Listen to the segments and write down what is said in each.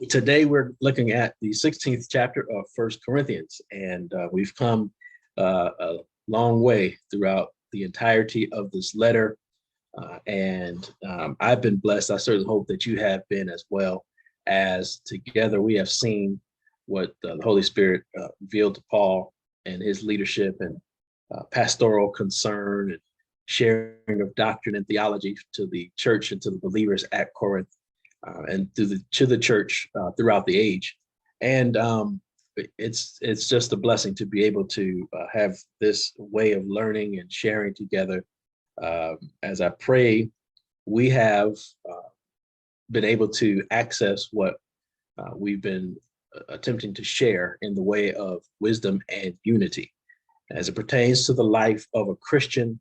Today, we're looking at the 16th chapter of First Corinthians, and we've come a long way throughout the entirety of this letter. I've been blessed. I certainly hope that you have been as well, as together we have seen what the Holy Spirit revealed to Paul and his leadership and pastoral concern and sharing of doctrine and theology to the church and to the believers at Corinth. And to the church throughout the age. And it's just a blessing to be able to have this way of learning and sharing together. As I pray, we have been able to access what we've been attempting to share in the way of wisdom and unity as it pertains to the life of a Christian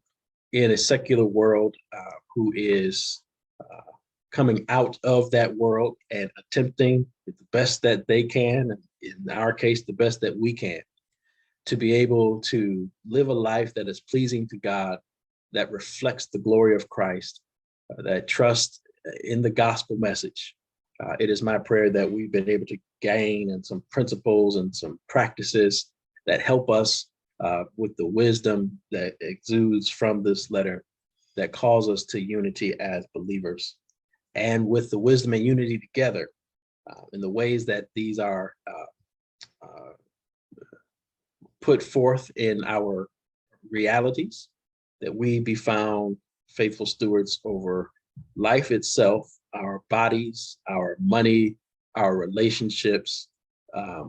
in a secular world who is coming out of that world and attempting the best that they can, and in our case, the best that we can, to be able to live a life that is pleasing to God, that reflects the glory of Christ, that trusts in the gospel message. It is my prayer that we've been able to gain and some principles and some practices that help us with the wisdom that exudes from this letter that calls us to unity as believers. And with the wisdom and unity together in the ways that these are put forth in our realities, that we be found faithful stewards over life itself, our bodies, our money, our relationships,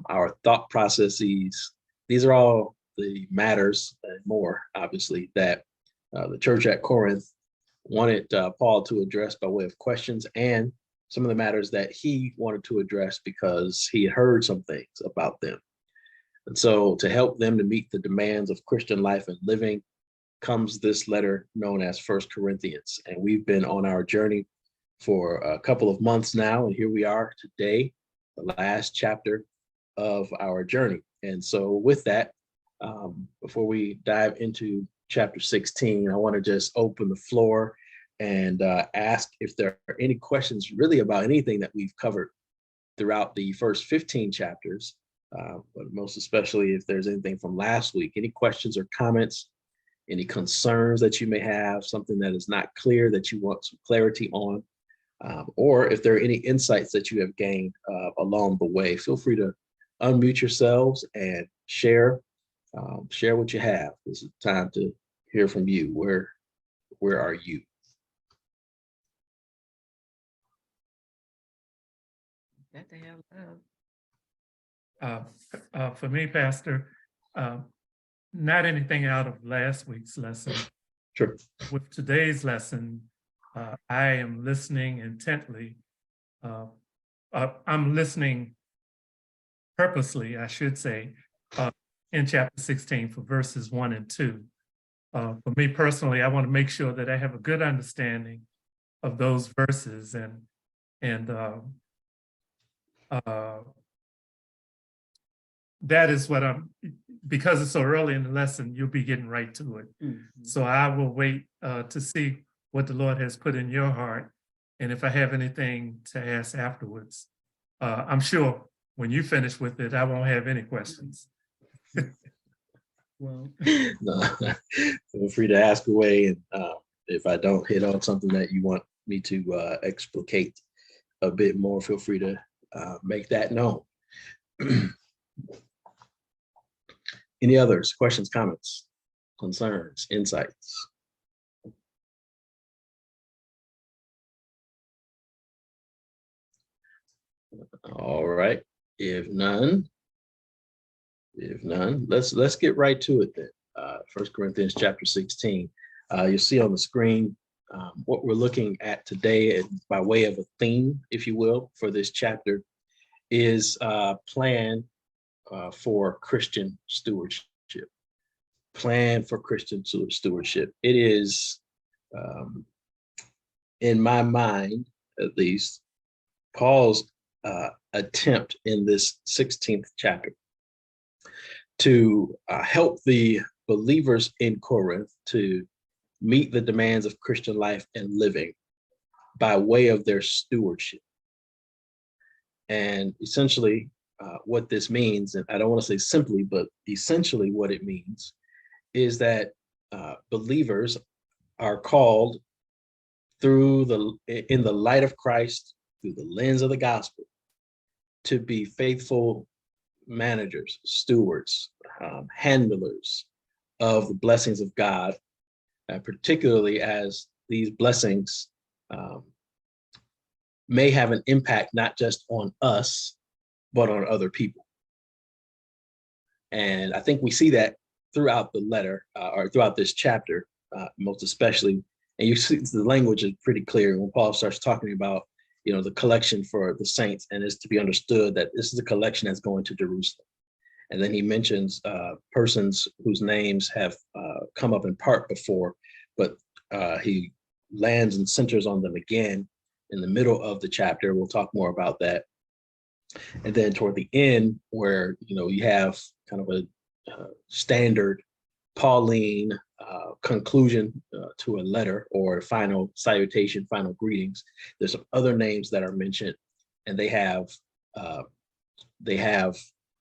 our thought processes. These are all the matters and more, obviously, that the church at Corinth wanted Paul to address by way of questions, and some of the matters that he wanted to address because he heard some things about them. And so to help them to meet the demands of Christian life and living comes this letter known as First Corinthians. And we've been on our journey for a couple of months now, and here we are today, the last chapter of our journey. And so with that, before we dive into chapter 16, I want to just open the floor and ask if there are any questions really about anything that we've covered throughout the first 15 chapters, but most especially if there's anything from last week. Any questions or comments, any concerns that you may have, something that is not clear that you want some clarity on, or if there are any insights that you have gained along the way. Feel free to unmute yourselves and share what you have. This is time to hear from you. Where are you? That they have for me, Pastor, not anything out of last week's lesson. Sure. With today's lesson, I am listening intently. I'm listening purposely, I should say, in chapter 16 for verses 1 and 2. For me personally, I want to make sure that I have a good understanding of those verses, and that is what because it's so early in the lesson, you'll be getting right to it. Mm-hmm. So I will wait to see what the Lord has put in your heart, and if I have anything to ask afterwards. I'm sure when you finish with it, I won't have any questions. Well, no, feel free to ask away, and if I don't hit on something that you want me to explicate a bit more, feel free to make that known. Any others? Questions, comments, concerns, insights? All right. If none, let's get right to it then. 1 Corinthians chapter 16. You'll see on the screen what we're looking at today, and by way of a theme, if you will, for this chapter, is plan for Christian stewardship. Plan for Christian stewardship. It is, in my mind, at least, Paul's attempt in this 16th chapter to help the believers in Corinth to meet the demands of Christian life and living by way of their stewardship. And essentially, what this means, and I don't want to say simply, but essentially what it means is that believers are called in the light of Christ, through the lens of the gospel, to be faithful managers, stewards, handlers of the blessings of God, particularly as these blessings may have an impact not just on us, but on other people. And I think we see that throughout the letter or throughout this chapter, most especially. And you see the language is pretty clear when Paul starts talking about, the collection for the saints, and it's to be understood that this is a collection that's going to Jerusalem. And then he mentions persons whose names have come up in part before, but he lands and centers on them again in the middle of the chapter. We'll talk more about that. And then toward the end, where you have kind of a standard Pauline conclusion to a letter or final salutation, final greetings. There's some other names that are mentioned, and they have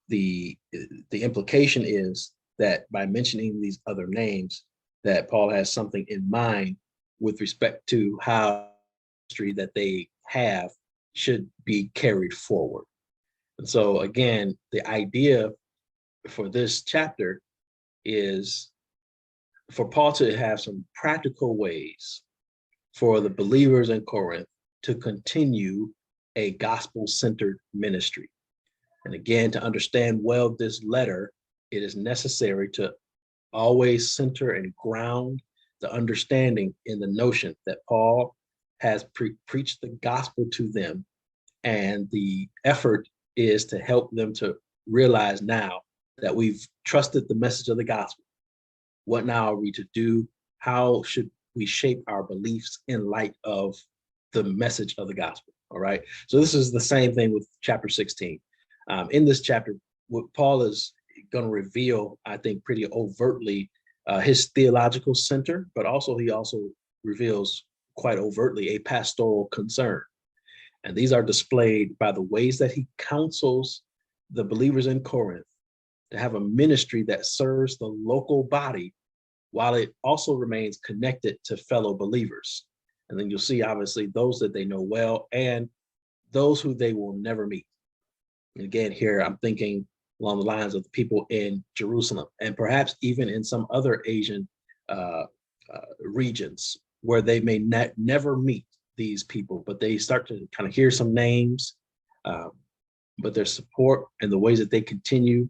the implication is that by mentioning these other names, that Paul has something in mind with respect to how history that they have should be carried forward. And so again, the idea for this chapter is for Paul to have some practical ways for the believers in Corinth to continue a gospel-centered ministry. And again, to understand well this letter, it is necessary to always center and ground the understanding in the notion that Paul has preached the gospel to them, and the effort is to help them to realize now that we've trusted the message of the gospel. What now are we to do? How should we shape our beliefs in light of the message of the gospel? All right. So this is the same thing with chapter 16. In this chapter, what Paul is going to reveal, I think, pretty overtly his theological center, but also he also reveals quite overtly a pastoral concern. And these are displayed by the ways that he counsels the believers in Corinth to have a ministry that serves the local body while it also remains connected to fellow believers. And then you'll see, obviously, those that they know well and those who they will never meet. And again, here I'm thinking along the lines of the people in Jerusalem and perhaps even in some other Asian regions where they may never meet these people, but they start to kind of hear some names, but their support and the ways that they continue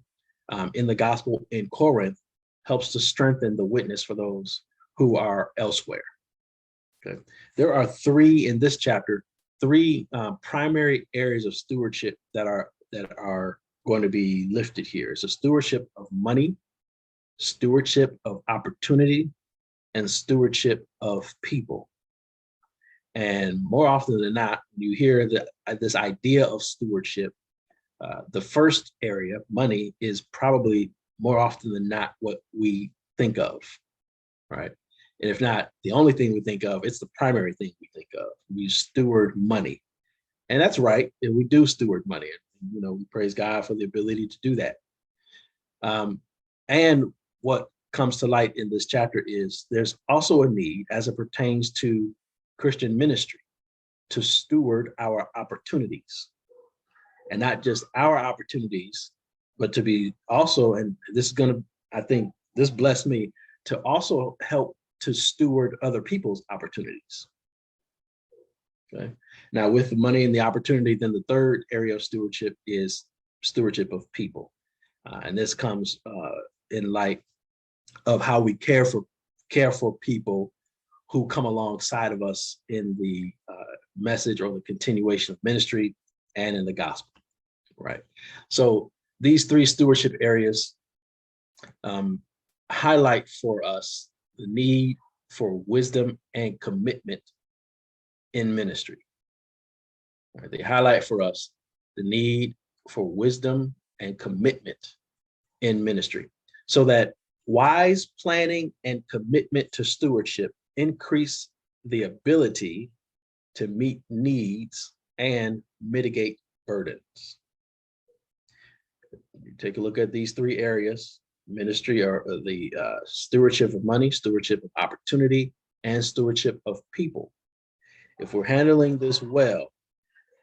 in the gospel in Corinth helps to strengthen the witness for those who are elsewhere. Okay. There are in this chapter, three primary areas of stewardship that are going to be lifted here. It's a stewardship of money, stewardship of opportunity, and stewardship of people. And more often than not, you hear this idea of stewardship. The first area, money, is probably more often than not what we think of, right? And if not the only thing we think of, it's the primary thing we think of. We steward money. And that's right. And we do steward money. We praise God for the ability to do that. And what comes to light in this chapter is there's also a need, as it pertains to Christian ministry, to steward our opportunities. And not just our opportunities, but to be also, and this is going to, I think this blessed me, to also help to steward other people's opportunities. Okay. Now, with the money and the opportunity, then the third area of stewardship is stewardship of people. And this comes in light of how we care for people who come alongside of us in the message or the continuation of ministry and in the gospel, right? So these three stewardship areas highlight for us the need for wisdom and commitment in ministry. Right? They highlight for us the need for wisdom and commitment in ministry, so that wise planning and commitment to stewardship increase the ability to meet needs and mitigate burdens. You take a look at these three areas: ministry, or the stewardship of money, stewardship of opportunity, and stewardship of people. If we're handling this well,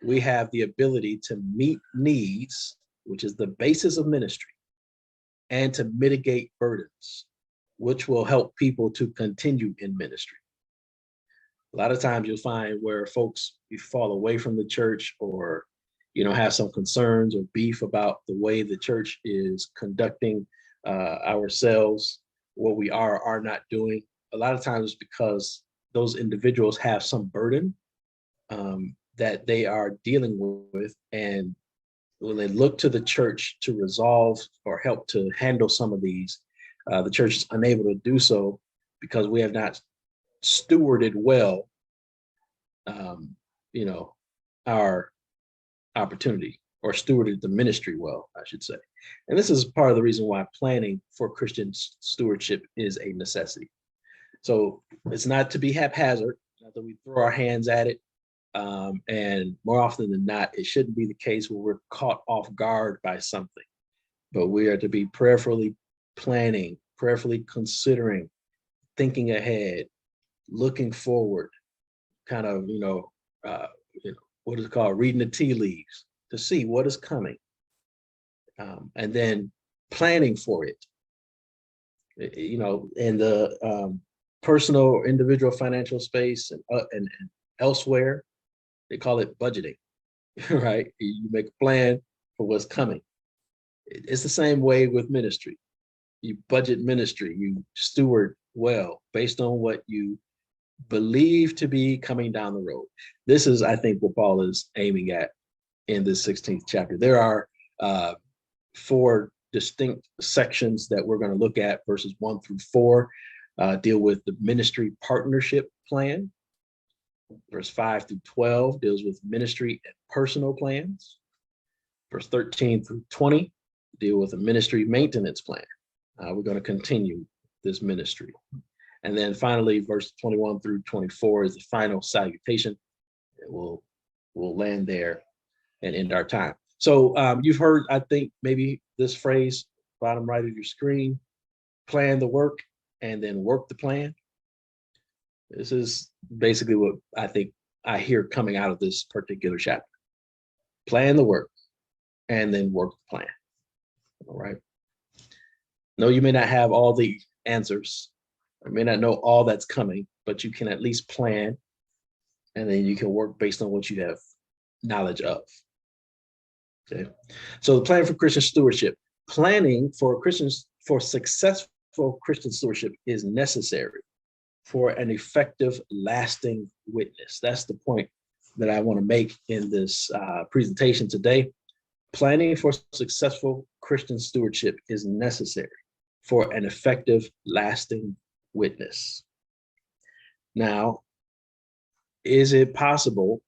we have the ability to meet needs, which is the basis of ministry, and to mitigate burdens, which will help people to continue in ministry. A lot of times you'll find where folks, you fall away from the church, or have some concerns or beef about the way the church is conducting ourselves, what we are not doing. A lot of times because those individuals have some burden that they are dealing with, and when they look to the church to resolve or help to handle some of these, the church is unable to do so because we have not stewarded well, our opportunity, or stewarded the ministry well, I should say. And this is part of the reason why planning for Christian stewardship is a necessity. So it's not to be haphazard, not that we throw our hands at it. And more often than not, it shouldn't be the case where we're caught off guard by something, but we are to be prayerfully planning, prayerfully considering, thinking ahead, looking forward, kind of, what is it called? Reading the tea leaves to see what is coming, and then planning for it. In the personal, individual financial space and elsewhere, they call it budgeting, right? You make a plan for what's coming. It's the same way with ministry. You budget ministry, you steward well based on what you believe to be coming down the road. This is, I think, what Paul is aiming at in this 16th chapter. There are 4 distinct sections that we're going to look at. Verses 1 through 4 deal with the ministry partnership plan. Verse 5 through 12 deals with ministry and personal plans. Verse 13 through 20 deal with a ministry maintenance plan. We're going to continue this ministry. And then finally, verse 21 through 24 is the final salutation. We'll land there and end our time. So you've heard, I think, maybe this phrase, bottom right of your screen: plan the work and then work the plan. This is basically what I think I hear coming out of this particular chapter. Plan the work and then work the plan. All right. No, you may not have all the answers. You may not know all that's coming, but you can at least plan, and then you can work based on what you have knowledge of. Okay. So the plan for Christian stewardship. Planning for successful Christian stewardship is necessary for an effective, lasting witness. That's the point that I want to make in this presentation today. Planning for successful Christian stewardship is necessary for an effective, lasting witness. Now, is it possible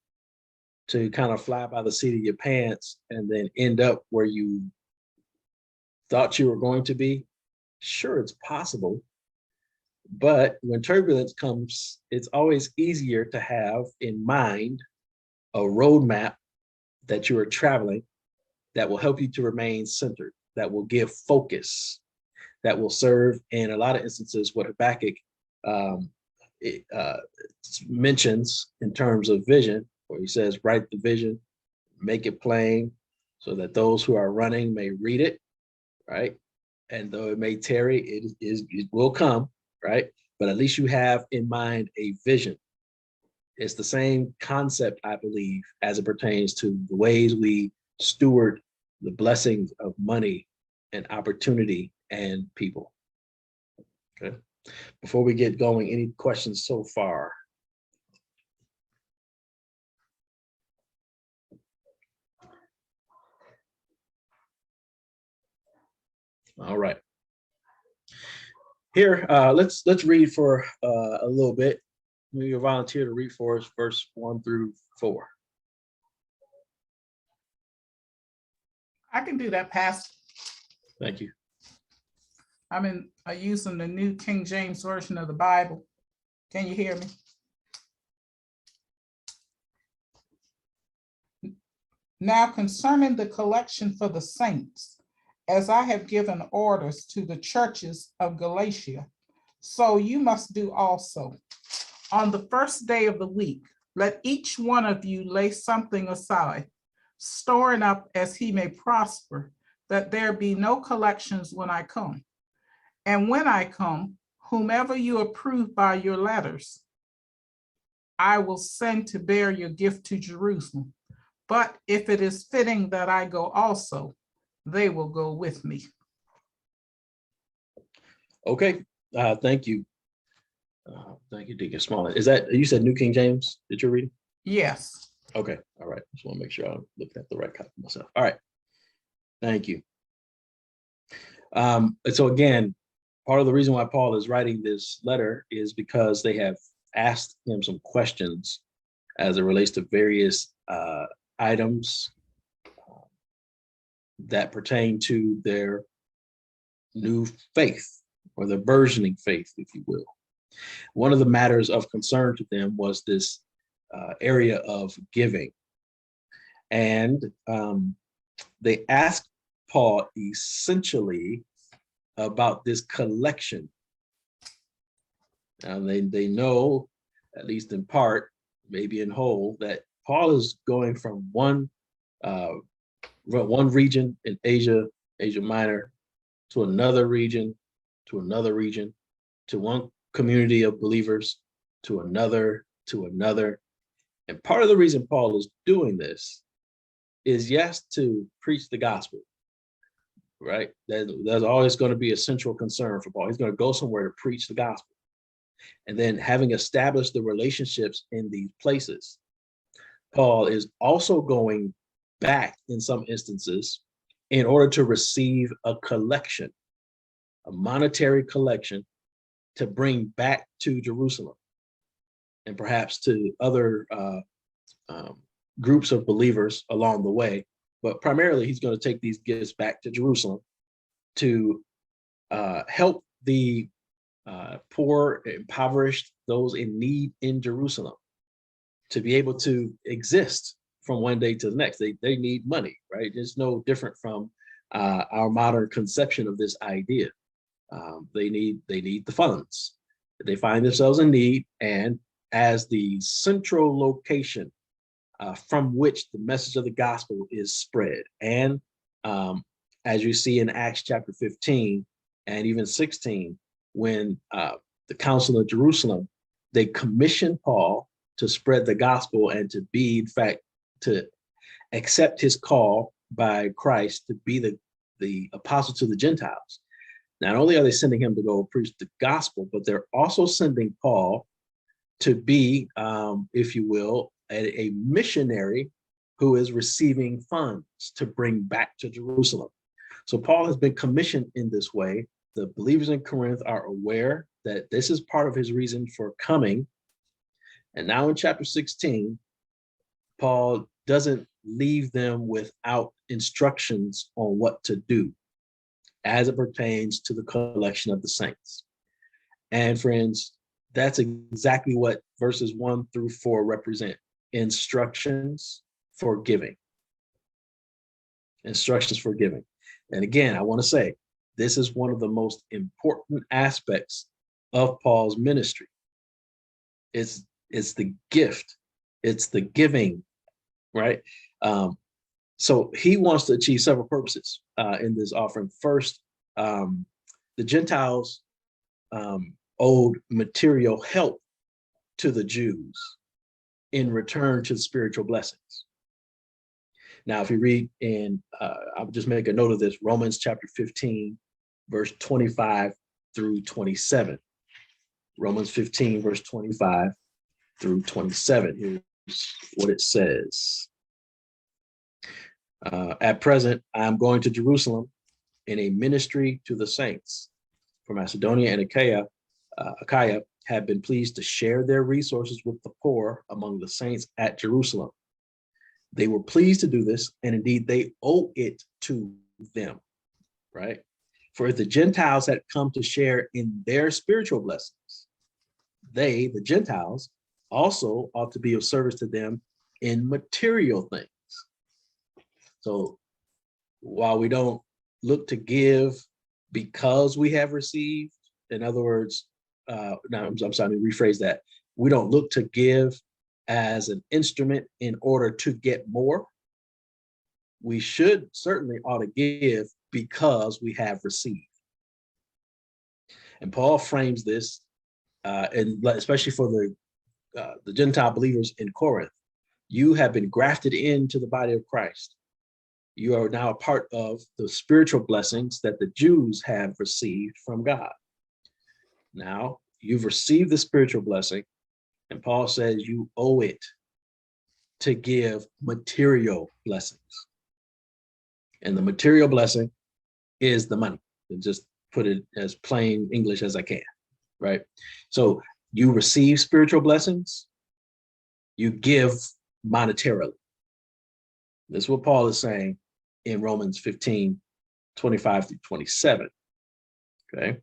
to kind of fly by the seat of your pants and then end up where you thought you were going to be? Sure, it's possible. But when turbulence comes, it's always easier to have in mind a roadmap that you are traveling that will help you to remain centered, that will give focus, that will serve in a lot of instances what Habakkuk mentions in terms of vision, where he says, write the vision, make it plain, so that those who are running may read it, right? And though it may tarry, it will come, right? But at least you have in mind a vision. It's the same concept, I believe, as it pertains to the ways we steward the blessings of money and opportunity and people. Okay. Before we get going, any questions so far? All right. Here, let's read for a little bit. Maybe you'll volunteer to read for us verse 1 through 4. I can do that, Pastor. Thank you. I'm using the New King James Version of the Bible. Can you hear me? Now concerning the collection for the saints, as I have given orders to the churches of Galatia, so you must do also. On the first day of the week, let each one of you lay something aside, storing up as he may prosper, that there be no collections when I come. And when I come, whomever you approve by your letters, I will send to bear your gift to Jerusalem. But if it is fitting that I go also, they will go with me. Okay, thank you. Thank you, Deacon Smalley. Is that, you said New King James that you're reading? Yes. Okay, all right. Just want to make sure I'm looking at the right copy myself. All right, thank you. And so again, part of the reason why Paul is writing this letter is because they have asked him some questions as it relates to various items that pertain to their new faith or the burgeoning faith, if you will. One of the matters of concern to them was this area of giving. And they asked Paul essentially about this collection. And they know, at least in part, maybe in whole, that Paul is going from one region in Asia Minor, to another region, to one community of believers, to another. And part of the reason Paul is doing this is, yes, to preach the gospel, right? There's always going to be a central concern for Paul. He's going to go somewhere to preach the gospel. And then having established the relationships in these places, Paul is also going back in some instances in order to receive a collection, a monetary collection, to bring back to Jerusalem and perhaps to other groups of believers along the way. But primarily, he's going to take these gifts back to Jerusalem to help the poor, impoverished, those in need in Jerusalem to be able to exist from one day to the next. They need money, right? It's no different from our modern conception of this idea. They need the funds. They find themselves in need, and as the central location from which the message of the gospel is spread. And as you see in Acts chapter 15 and even 16, when the Council of Jerusalem, they commissioned Paul to spread the gospel and to be, in fact, to accept his call by Christ to be the apostle to the Gentiles. Not only are they sending him to go preach the gospel, but they're also sending Paul to be, if you will, a missionary who is receiving funds to bring back to Jerusalem. So Paul has been commissioned in this way. The believers in Corinth are aware that this is part of his reason for coming. And now in chapter 16, Paul doesn't leave them without instructions on what to do as it pertains to the collection of the saints. And friends, that's exactly what verses 1 through 4 represent: instructions for giving. Instructions for giving. And again, I want to say, this is one of the most important aspects of Paul's ministry. It's the gift, it's the giving, right? So he wants to achieve several purposes in this offering. First, the Gentiles owed material help to the Jews in return to spiritual blessings. Now, if you read in, I'll just make a note of this, Romans chapter 15, verse 25 through 27. Romans 15, verse 25 through 27. Here's what it says. At present, I am going to Jerusalem in a ministry to the saints. For Macedonia and Achaia have been pleased to share their resources with the poor among the saints at Jerusalem. They were pleased to do this, and indeed they owe it to them, right? For if the Gentiles had come to share in their spiritual blessings, they, the Gentiles, also ought to be of service to them in material things. So while we don't look to give because we have received, in other words, now I'm sorry, let me rephrase that. We don't look to give as an instrument in order to get more. We should certainly ought to give because we have received. And Paul frames this, and especially for the Gentile believers in Corinth. You have been grafted into the body of Christ. You are now a part of the spiritual blessings that the Jews have received from God. Now you've received the spiritual blessing, and Paul says you owe it to give material blessings. And the material blessing is the money. And just put it as plain English as I can, right? So you receive spiritual blessings, you give monetarily. This is what Paul is saying in Romans 15, 25 through 27, okay?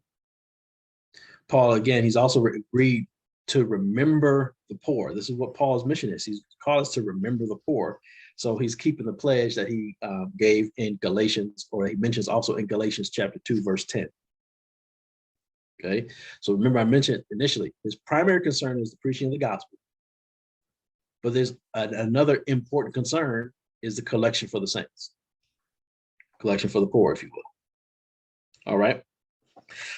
Paul, again, he's also agreed to remember the poor. This is what Paul's mission is. He's called us to remember the poor. So he's keeping the pledge that he gave in Galatians, or he mentions also in Galatians chapter 2, verse 10. Okay, so remember I mentioned initially, his primary concern is the preaching of the gospel. But there's another important concern is the collection for the saints. Collection for the poor, if you will. All right.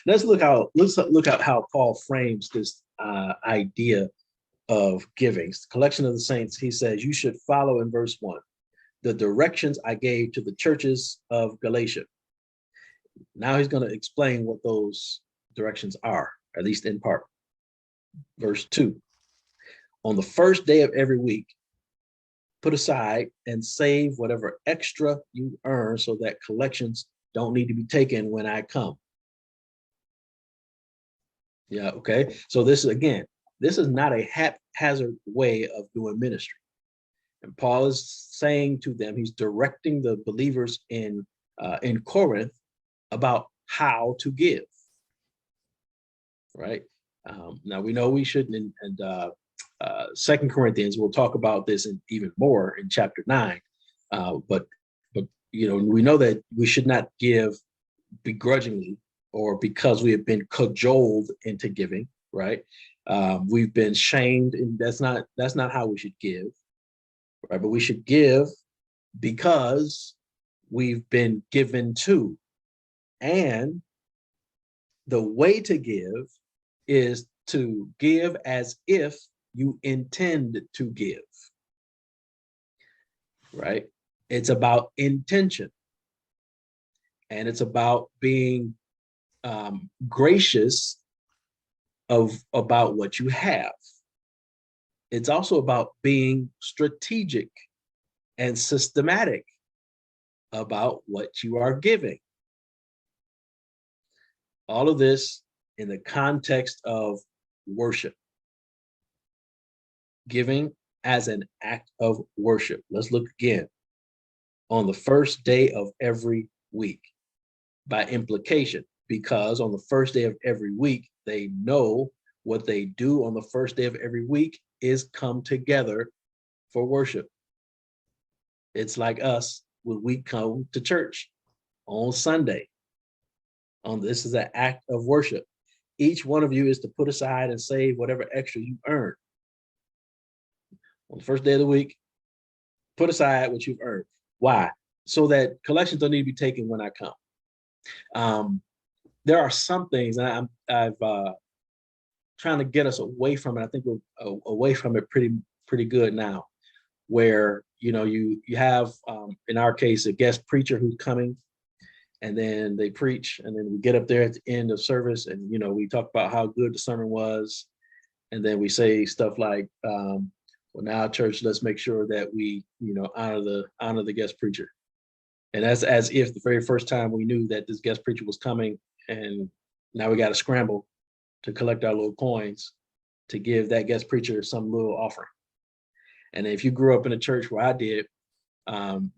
Let's look at how Paul frames this idea of giving. Collection of the saints, he says, you should follow in verse 1, the directions I gave to the churches of Galatia. Now he's going to explain what those directions are, at least in part. Verse 2, on the first day of every week, put aside and save whatever extra you earn so that collections don't need to be taken when I come. Yeah, okay. So this is, again, this is not a haphazard way of doing ministry. And Paul is saying to them, he's directing the believers in Corinth about how to give, right? Now we know we shouldn't, and 2 Corinthians, we'll talk about this in even more in chapter 9, but you know, we know that we should not give begrudgingly or because we have been cajoled into giving, right? We've been shamed, and that's not how we should give, right? But we should give because we've been given to. And the way to give is to give as if you intend to give, right? It's about intention, and it's about being gracious about what you have. It's also about being strategic and systematic about what you are giving. All of this in the context of worship. Giving as an act of worship. Let's look again. On the first day of every week, by implication, because on the first day of every week, they know what they do on the first day of every week is come together for worship. It's like us when we come to church on Sunday. This is an act of worship. Each one of you is to put aside and save whatever extra you earn. On the first day of the week, put aside what you've earned. Why? So that collections don't need to be taken when I come. There are some things, and I've trying to get us away from it. I think we're away from it pretty good now, where you have in our case a guest preacher who's coming, and then they preach, and then we get up there at the end of service, and we talk about how good the sermon was, and then we say stuff like, well, now church, let's make sure that we honor the guest preacher. And that's as if the very first time we knew that this guest preacher was coming, and now we got to scramble to collect our little coins to give that guest preacher some little offering. And if you grew up in a church where I did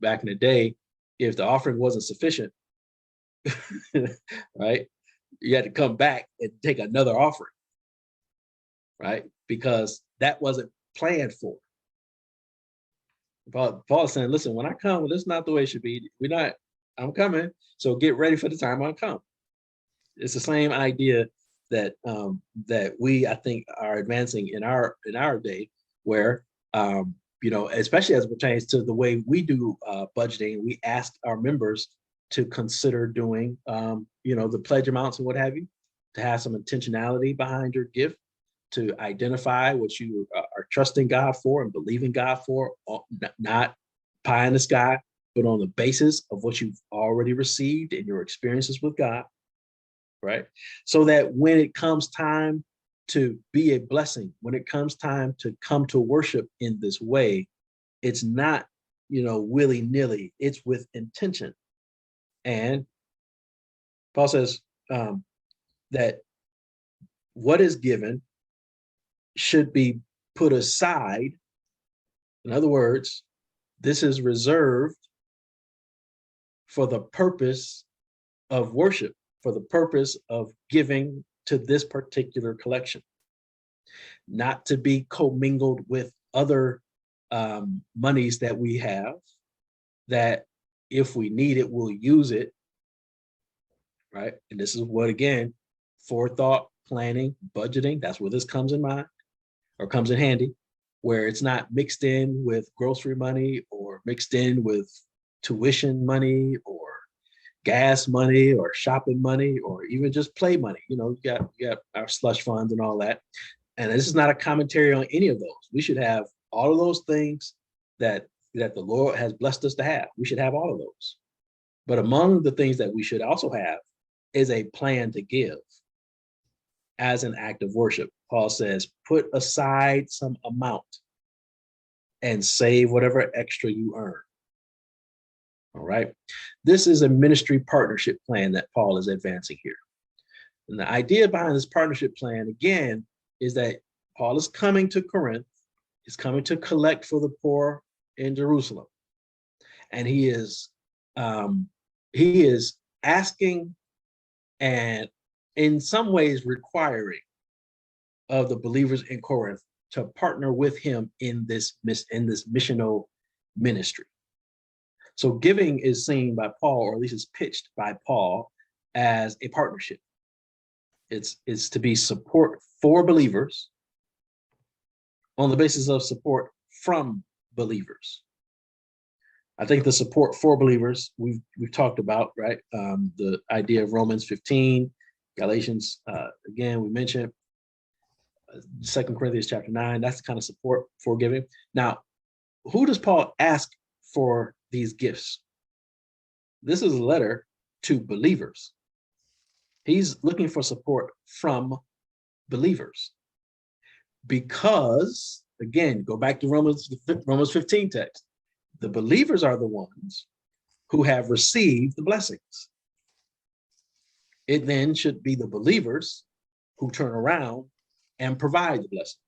back in the day, if the offering wasn't sufficient, right, you had to come back and take another offering, right? Because that wasn't planned for. Paul is saying, listen, when I come, this is not the way it should be. I'm coming. So get ready for the time I come. It's the same idea that that we, I think, are advancing in our day, where especially as it pertains to the way we do budgeting, we ask our members to consider doing the pledge amounts and what have you, to have some intentionality behind your gift, to identify what you are trusting God for and believing God for, not pie in the sky, but on the basis of what you've already received in your experiences with God, right? So that when it comes time to be a blessing, when it comes time to come to worship in this way, it's not, willy-nilly, it's with intention. And Paul says that what is given should be put aside. In other words, this is reserved for the purpose of worship, for the purpose of giving to this particular collection, not to be commingled with other monies that we have, that if we need it, we'll use it, right? And this is what, again, forethought, planning, budgeting, that's where this comes in mind, or comes in handy, where it's not mixed in with grocery money or mixed in with tuition money or gas money or shopping money or even just play money. You got our slush funds and all that. And this is not a commentary on any of those. We should have all of those things that the Lord has blessed us to have. We should have all of those. But among the things that we should also have is a plan to give as an act of worship. Paul says, put aside some amount and save whatever extra you earn. All right. This is a ministry partnership plan that Paul is advancing here. And the idea behind this partnership plan, again, is that Paul is coming to Corinth. He's coming to collect for the poor in Jerusalem. And he is asking and in some ways requiring of the believers in Corinth to partner with him in this missional ministry. So giving is seen by Paul, or at least it's pitched by Paul, as a partnership. It's to be support for believers on the basis of support from believers. I think the support for believers we've talked about, right? The idea of Romans 15, Galatians, again, we mentioned 2 Corinthians chapter 9, that's the kind of support for giving. Now, who does Paul ask for these gifts? This is a letter to believers. He's looking for support from believers because, again, go back to Romans 15 text. The believers are the ones who have received the blessings. It then should be the believers who turn around and provide the blessing.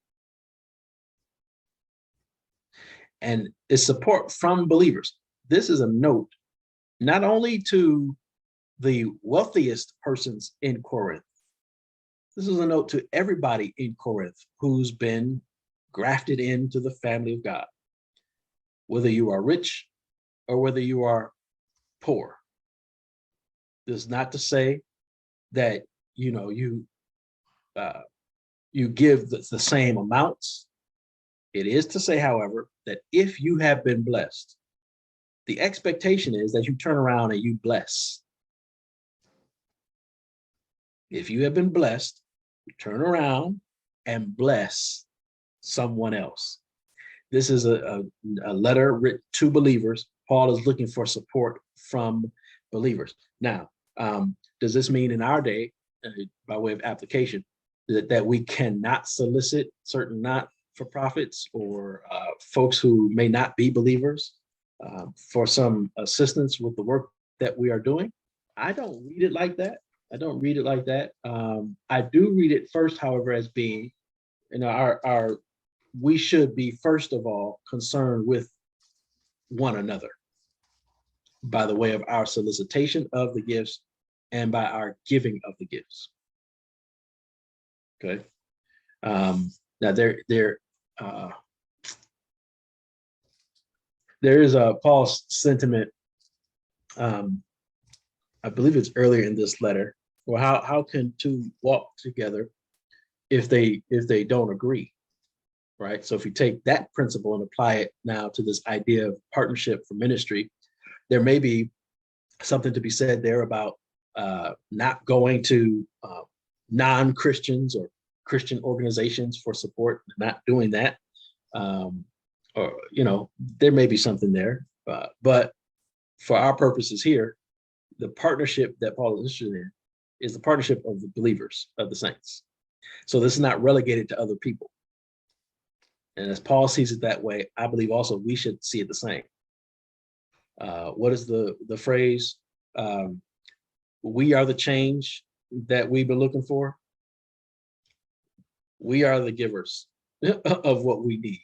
And it's support from believers. This is a note not only to the wealthiest persons in Corinth. This is a note to everybody in Corinth who's been grafted into the family of God, whether you are rich or whether you are poor. This is not to say that you give the same amounts. It is to say, however, that if you have been blessed, the expectation is that you turn around and you bless. If you have been blessed, you turn around and bless someone else. This is a letter written to believers. Paul is looking for support from believers. Now, does this mean in our day, by way of application, that we cannot solicit certain not-for-profits or folks who may not be believers for some assistance with the work that we are doing? I don't read it like that. I don't read it like that. I do read it first, however, as being, we should be first of all concerned with one another by the way of our solicitation of the gifts and by our giving of the gifts. Okay. Now there is a Paul's sentiment. I believe it's earlier in this letter. Well, how can two walk together if they don't agree, right? So if you take that principle and apply it now to this idea of partnership for ministry, there may be something to be said there about not going to non-Christians or Christian organizations for support, not doing that. Or, there may be something there. But for our purposes here, the partnership that Paul is interested in is the partnership of the believers, of the saints. So this is not relegated to other people. And as Paul sees it that way, I believe also we should see it the same. What is the phrase? We are the change that we've been looking for. We are the givers of what we need.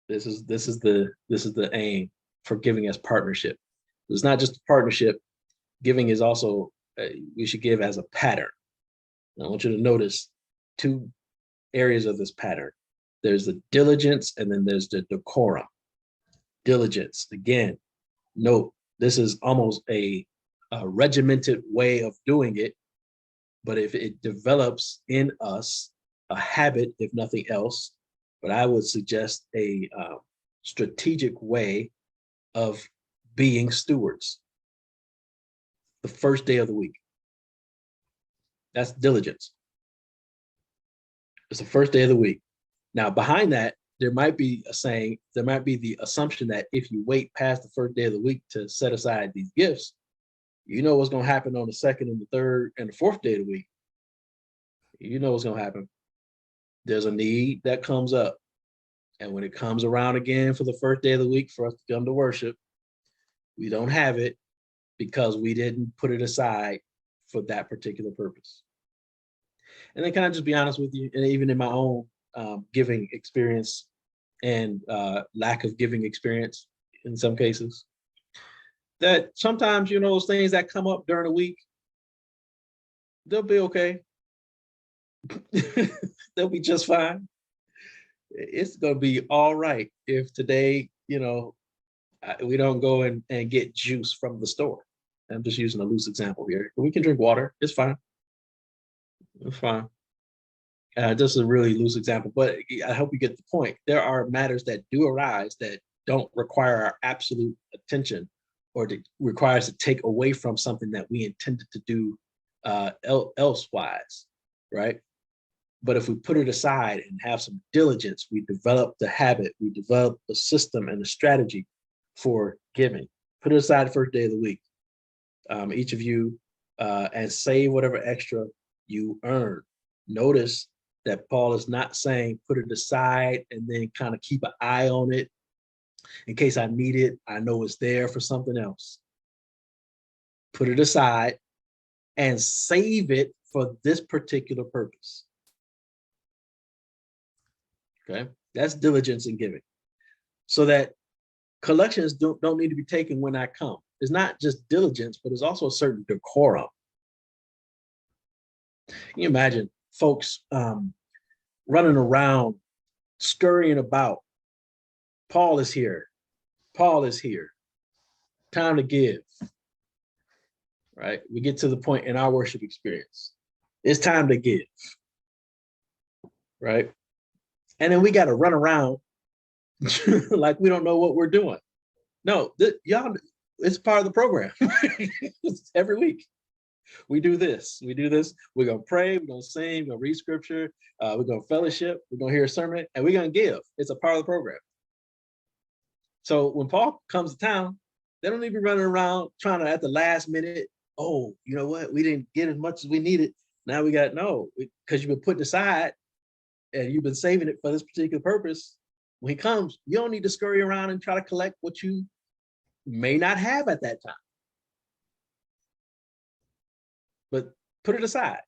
This is the aim for giving as partnership. It's not just a partnership. Giving is also, we should give as a pattern. I want you to notice two areas of this pattern. There's the diligence and then there's the decorum. Diligence, again, note, this is almost a regimented way of doing it, but if it develops in us a habit, if nothing else, but I would suggest a strategic way of being stewards. The first day of the week. That's diligence. It's the first day of the week. Now, behind that, there might be the assumption that if you wait past the first day of the week to set aside these gifts, you know what's going to happen on the second and the third and the fourth day of the week. You know what's going to happen. There's a need that comes up. And when it comes around again for the first day of the week for us to come to worship, we don't have it because we didn't put it aside for that particular purpose. And then can I just be honest with you, and even in my own giving experience and lack of giving experience in some cases, that sometimes, those things that come up during the week, they'll be okay. They'll be just fine. It's going to be all right if today, we don't go and get juice from the store. I'm just using a loose example here. We can drink water. It's fine. It's fine. This is a really loose example, but I hope you get the point. There are matters that do arise that don't require our absolute attention or require us to take away from something that we intended to do elsewise, right? But if we put it aside and have some diligence, we develop the habit, we develop the system and the strategy for giving. Put it aside the first day of the week, each of you, and save whatever extra you earn. Notice that Paul is not saying put it aside and then kind of keep an eye on it. In case I need it, I know it's there for something else. Put it aside and save it for this particular purpose. Okay, that's diligence in giving. So that collections don't need to be taken when I come. It's not just diligence, but it's also a certain decorum. Can you imagine folks running around, scurrying about? Paul is here. Paul is here. Time to give. Right? We get to the point in our worship experience. It's time to give. Right? And then we got to run around like we don't know what we're doing. No, y'all, it's part of the program. Every week. We do this. We're going to pray. We're going to sing. We're going to read scripture. We're going to fellowship. We're going to hear a sermon. And we're going to give. It's a part of the program. So when Paul comes to town, they don't need to be running around trying to, at the last minute, oh, you know what? We didn't get as much as we needed. Now we got, no, because you've been putting aside and you've been saving it for this particular purpose. When he comes, you don't need to scurry around and try to collect what you may not have at that time. But put it aside.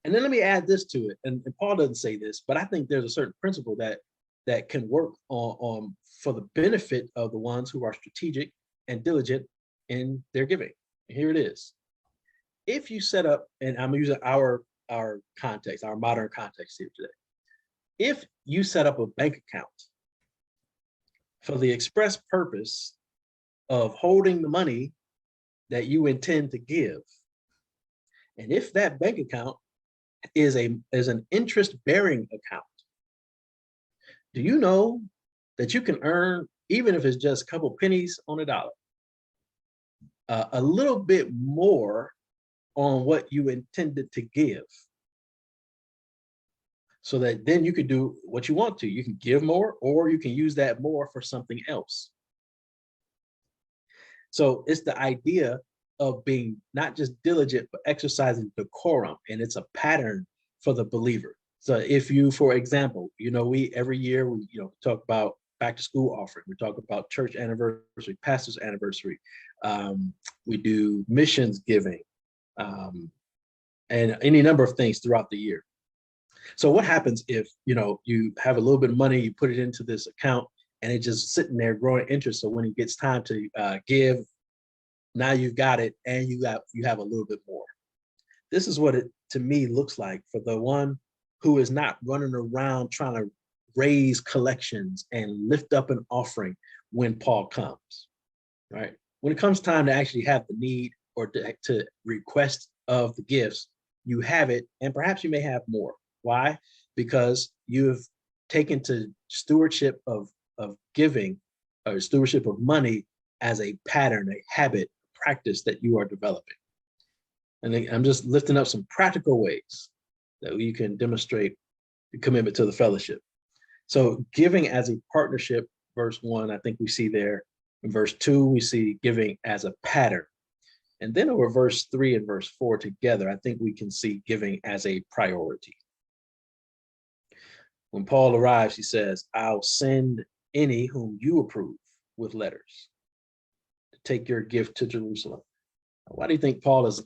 And then let me add this to it. And Paul doesn't say this, but I think there's a certain principle that can work on for the benefit of the ones who are strategic and diligent in their giving. And here it is. If you set up, and I'm using our context, our modern context here today. If you set up a bank account for the express purpose of holding the money that you intend to give. And if that bank account is an interest-bearing account, do you know that you can earn, even if it's just a couple pennies on a dollar, a little bit more on what you intended to give, so that then you could do what you want to. You can give more, or you can use that more for something else. So it's the idea of being not just diligent, but exercising decorum, and it's a pattern for the believer. So if you, for example, we every year we talk about back to school offering, we talk about church anniversary, pastor's anniversary, we do missions giving, and any number of things throughout the year. So what happens if you have a little bit of money, you put it into this account, and it's just sitting there growing interest? So when it gets time to give, now you've got it, and you have a little bit more. This is what it to me looks like for the one who is not running around trying to raise collections and lift up an offering when Paul comes, right? When it comes time to actually have the need or to request of the gifts, you have it, and perhaps you may have more. Why? Because you've taken to stewardship of giving, or stewardship of money, as a pattern, a habit, practice that you are developing. And I'm just lifting up some practical ways that you can demonstrate the commitment to the fellowship. So giving as a partnership, verse 1, I think we see there. In verse 2, we see giving as a pattern. And then over verse 3 and verse 4 together, I think we can see giving as a priority. When Paul arrives, he says, I'll send any whom you approve with letters to take your gift to Jerusalem. Why do you think Paul is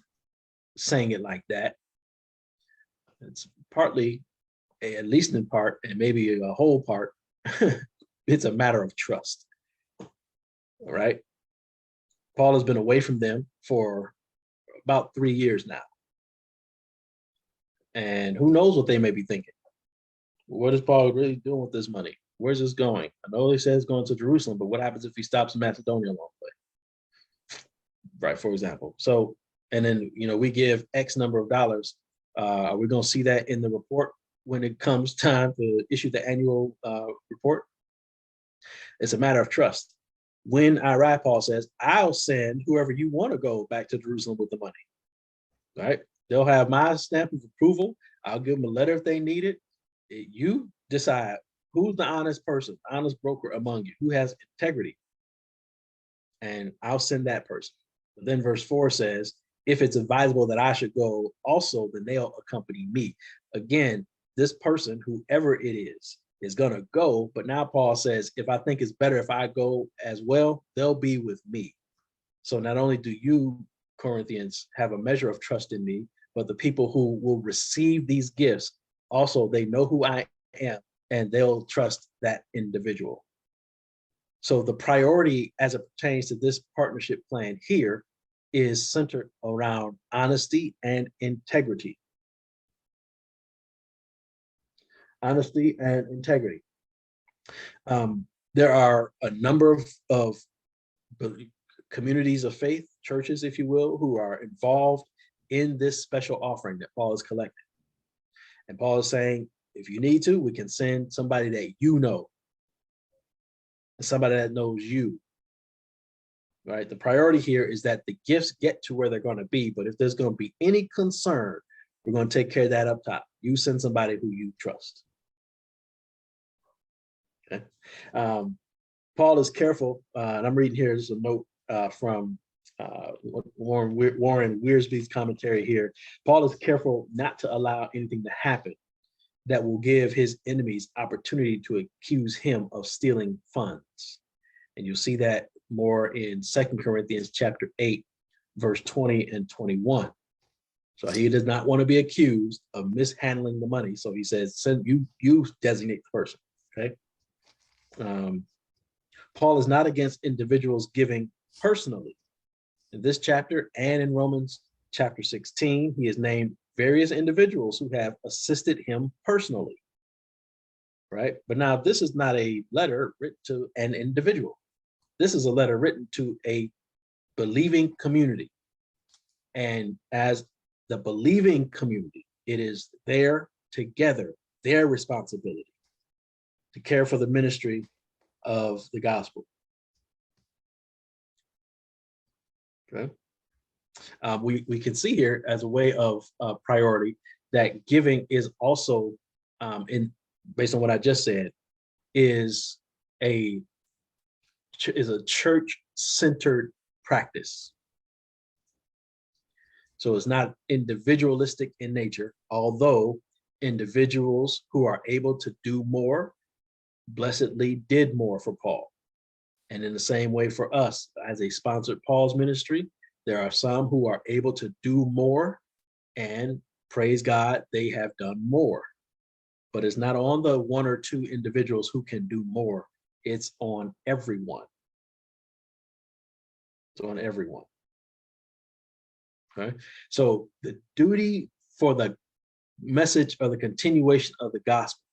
saying it like that? It's partly, at least in part, and maybe a whole part, it's a matter of trust. All right. Paul has been away from them for about 3 years now. And who knows what they may be thinking. What is Paul really doing with this money? Where's this going? I know he says it's going to Jerusalem, but what happens if he stops in Macedonia along the way? Right, for example. So, and then, we give X number of dollars. Are we going to see that in the report when it comes time to issue the annual report? It's a matter of trust. When I arrive, Paul says, I'll send whoever you want to go back to Jerusalem with the money. Right? They'll have my stamp of approval. I'll give them a letter if they need it. You decide who's the honest person, honest broker among you, who has integrity. And I'll send that person. But then verse 4 says, if it's advisable that I should go also, then they'll accompany me. Again, this person, whoever it is going to go. But now Paul says, if I think it's better if I go as well, they'll be with me. So not only do you, Corinthians, have a measure of trust in me, but the people who will receive these gifts, also, they know who I am, and they'll trust that individual. So the priority as it pertains to this partnership plan here is centered around honesty and integrity. Honesty and integrity. There are a number of communities of faith, churches, if you will, who are involved in this special offering that Paul is collecting. And Paul is saying, if you need to, we can send somebody that you know, somebody that knows you. Right? The priority here is that the gifts get to where they're going to be. But if there's going to be any concern, we're going to take care of that up top. You send somebody who you trust. Okay. Paul is careful, and I'm reading here, there's a note from Warren Wiersbe's commentary here. Paul is careful not to allow anything to happen that will give his enemies opportunity to accuse him of stealing funds. And you'll see that more in 2 Corinthians chapter 8, verse 20 and 21. So he does not want to be accused of mishandling the money. So he says, send you designate the person. Okay. Paul is not against individuals giving personally. In this chapter and in Romans chapter 16, he has named various individuals who have assisted him personally. right? But now this is not a letter written to an individual. This is a letter written to a believing community. And as the believing community, it is there together, their responsibility to care for the ministry of the gospel. Okay. We can see here as a way of priority that giving is also, based on what I just said, is a church-centered practice. So it's not individualistic in nature, although individuals who are able to do more blessedly did more for Paul. And in the same way for us, as a sponsored Paul's ministry, there are some who are able to do more, and praise God, they have done more. But it's not on the one or two individuals who can do more. It's on everyone. It's on everyone. Okay. So the duty for the message or the continuation of the gospel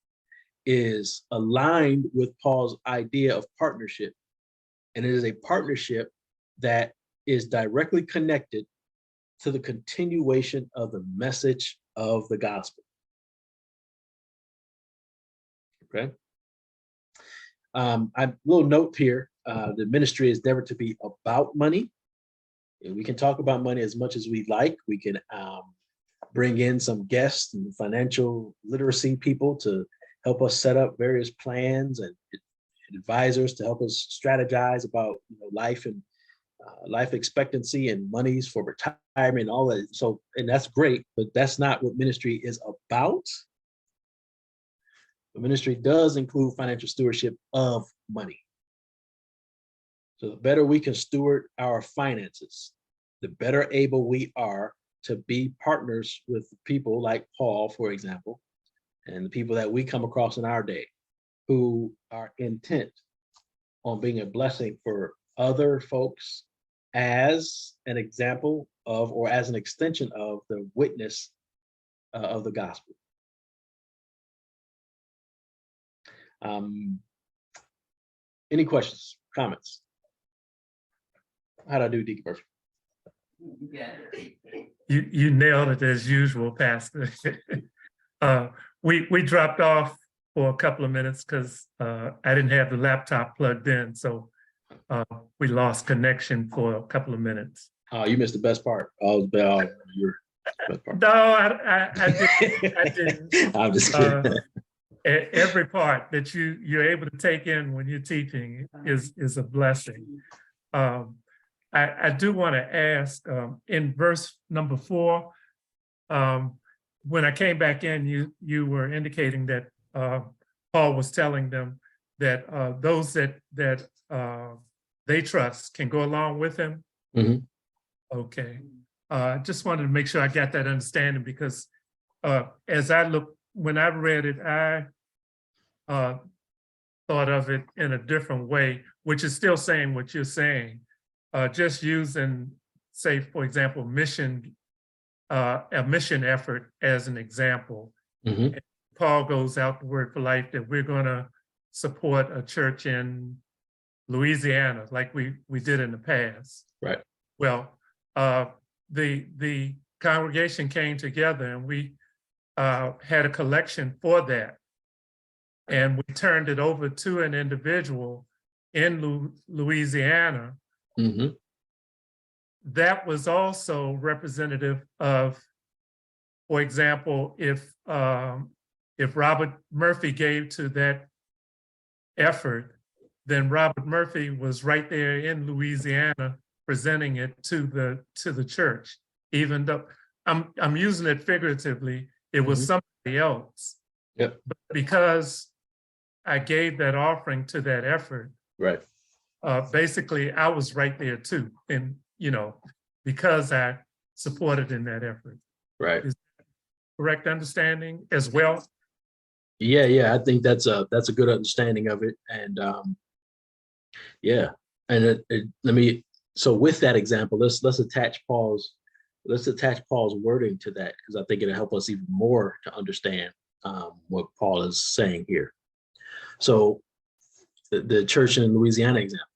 is aligned with Paul's idea of partnership. And it is a partnership that is directly connected to the continuation of the message of the gospel. Okay. A little note here, the ministry is never to be about money. And we can talk about money as much as we like. We can bring in some guests and financial literacy people to help us set up various plans, and advisors to help us strategize about life and life expectancy and monies for retirement and all that. So, and that's great, but that's not what ministry is about. The ministry does include financial stewardship of money. So the better we can steward our finances, the better able we are to be partners with people like Paul, for example, and the people that we come across in our day who are intent on being a blessing for other folks as an example of, or as an extension of, the witness of the gospel. Any questions, comments? How'd I do, Deacon Murphy? You nailed it as usual, Pastor. We dropped off for a couple of minutes because I didn't have the laptop plugged in, so we lost connection for a couple of minutes. Oh, you missed the best part. Oh, your best part. No, I didn't. I'm just kidding. Every part that you're able to take in when you're teaching is a blessing. I do want to ask, in verse number 4, when I came back in, you were indicating that Paul was telling them that those that they trust can go along with him. Mm-hmm. Okay. Just wanted to make sure I got that understanding, because when I read it, I thought of it in a different way, which is still saying what you're saying. Just using, say, for example, a mission effort as an example. Mm-hmm. Paul goes out to Word for Life that we're going to support a church in Louisiana, like we did in the past. Right. Well, the congregation came together and we had a collection for that, and we turned it over to an individual in Louisiana. Mm-hmm. That was also representative of, for example, if Robert Murphy gave to that effort, then Robert Murphy was right there in Louisiana presenting it to the church. Even though I'm using it figuratively, it was somebody else. Yep. But because I gave that offering to that effort, Right. Basically I was right there too, and because I supported in that effort. Right. Is that correct understanding as well? Yeah. I think that's a good understanding of it, and yeah. And so with that example, let's attach Paul's wording to that, because I think it'll help us even more to understand what Paul is saying here. So the church in Louisiana example.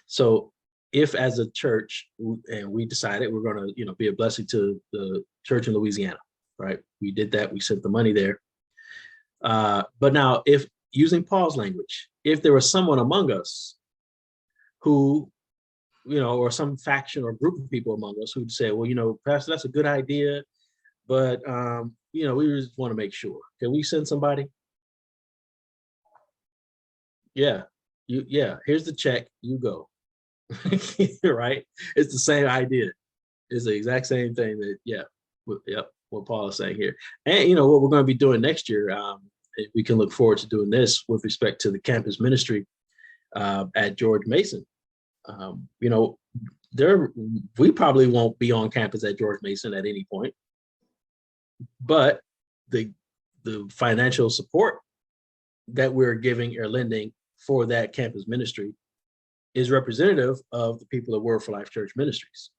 So if as a church, and we decided we're going to, be a blessing to the church in Louisiana, right? We did that. We sent the money there. But now, if using Paul's language, if there was someone among us who, or some faction or group of people among us who'd say, well, Pastor, that's a good idea, but, we just want to make sure. Can we send somebody? Yeah, here's the check, you go. Right? It's the same idea. It's the exact same thing what Paul is saying here. And what we're going to be doing next year, we can look forward to doing this with respect to the campus ministry at George Mason. We probably won't be on campus at George Mason at any point, but the financial support that we're giving or lending for that campus ministry is representative of the people of Word for Life Church Ministries.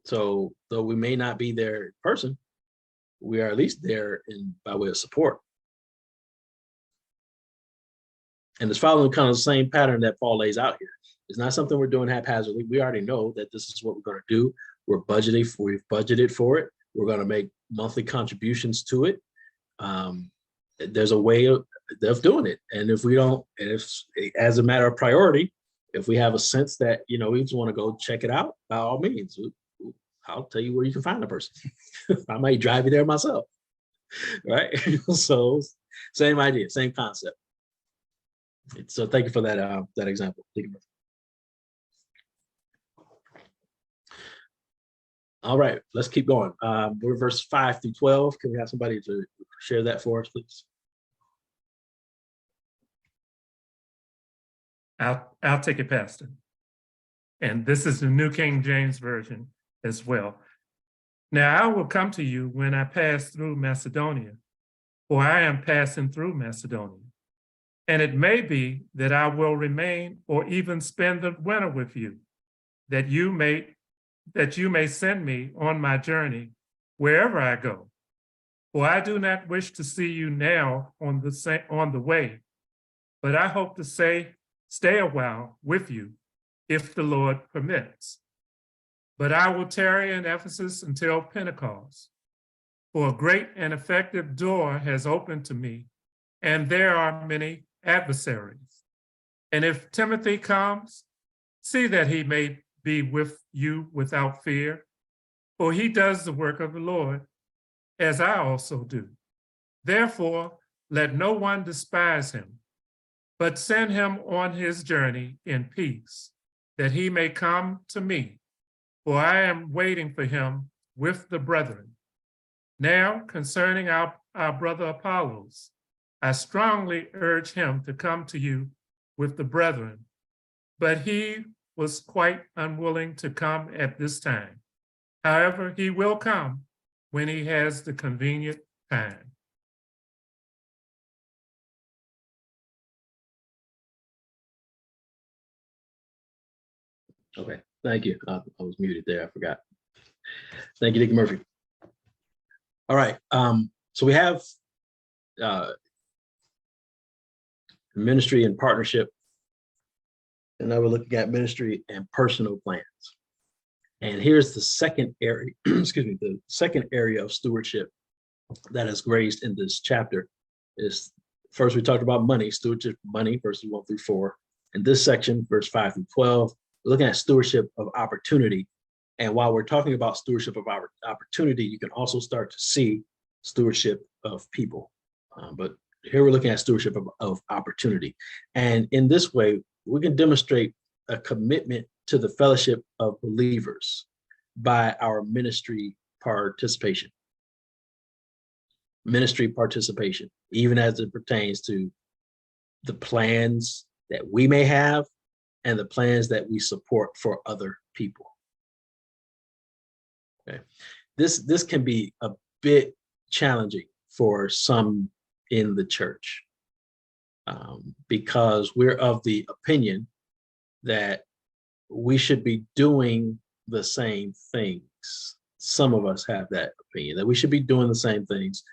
So though we may not be there in person, we are at least there by way of support. And it's following kind of the same pattern that Paul lays out here. It's not something we're doing haphazardly. We already know that this is what we're going to do. We've budgeted for it. We're going to make monthly contributions to it. There's a way of doing it. And if we don't, as a matter of priority, if we have a sense that, we just want to go check it out, by all means, I'll tell you where you can find the person. I might drive you there myself. Right? So same idea, same concept. So thank you for that example. All right, let's keep going. We're verse 5 through 12. Can we have somebody to share that for us, please? I'll take it, Pastor. And this is the New King James Version as well. Now I will come to you when I pass through Macedonia, for I am passing through Macedonia. And it may be that I will remain or even spend the winter with you, that you may send me on my journey wherever I go. For I do not wish to see you now on the way, but I hope to stay a while with you, if the Lord permits. But I will tarry in Ephesus until Pentecost, for a great and effective door has opened to me, and there are many adversaries. And if Timothy comes, see that he may be with you without fear, for he does the work of the Lord, as I also do. Therefore, let no one despise him, but send him on his journey in peace, that he may come to me, for I am waiting for him with the brethren. Now, concerning our brother Apollos, I strongly urge him to come to you with the brethren, but he was quite unwilling to come at this time. However, he will come when he has the convenient time. Okay, thank you. I was muted there, I forgot. Thank you, Nick Murphy. All right, so we have ministry and partnership, and now we're looking at ministry and personal plans. And here's the second area, the second area of stewardship that is raised in this chapter. Is first we talked about money, stewardship, money, verses 1 through 4. In this section, verse 5 through 12, we're looking at stewardship of opportunity. And while we're talking about stewardship of opportunity, you can also start to see stewardship of people. But here we're looking at stewardship of opportunity. And in this way, we can demonstrate a commitment to the fellowship of believers by our ministry participation. Ministry participation, even as it pertains to the plans that we may have and the plans that we support for other people. Okay, this can be a bit challenging for some in the church because we're of the opinion that we should be doing the same things. Some of us have that opinion that we should be doing the same things,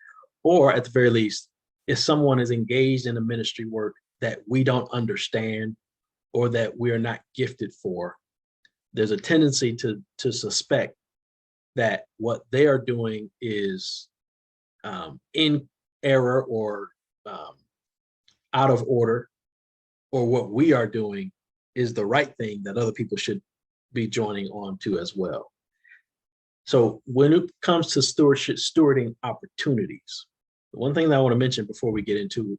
or at the very least, if someone is engaged in a ministry work that we don't understand or that we're not gifted for, there's a tendency to suspect that what they are doing is in error or out of order, or what we are doing is the right thing that other people should be joining on to as well. So when it comes to stewardship, stewarding opportunities, the one thing that I want to mention before we get into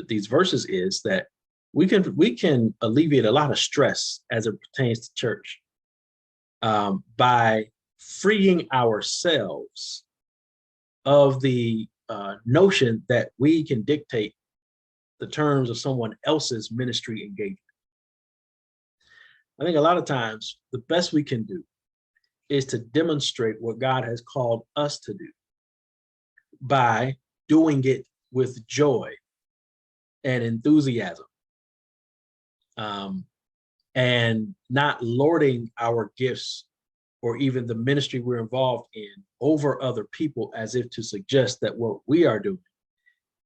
these verses is that we can alleviate a lot of stress as it pertains to church by freeing ourselves of the notion that we can dictate the terms of someone else's ministry engagement. I think a lot of times the best we can do is to demonstrate what God has called us to do by doing it with joy and enthusiasm, and not lording our gifts or even the ministry we're involved in over other people as if to suggest that what we are doing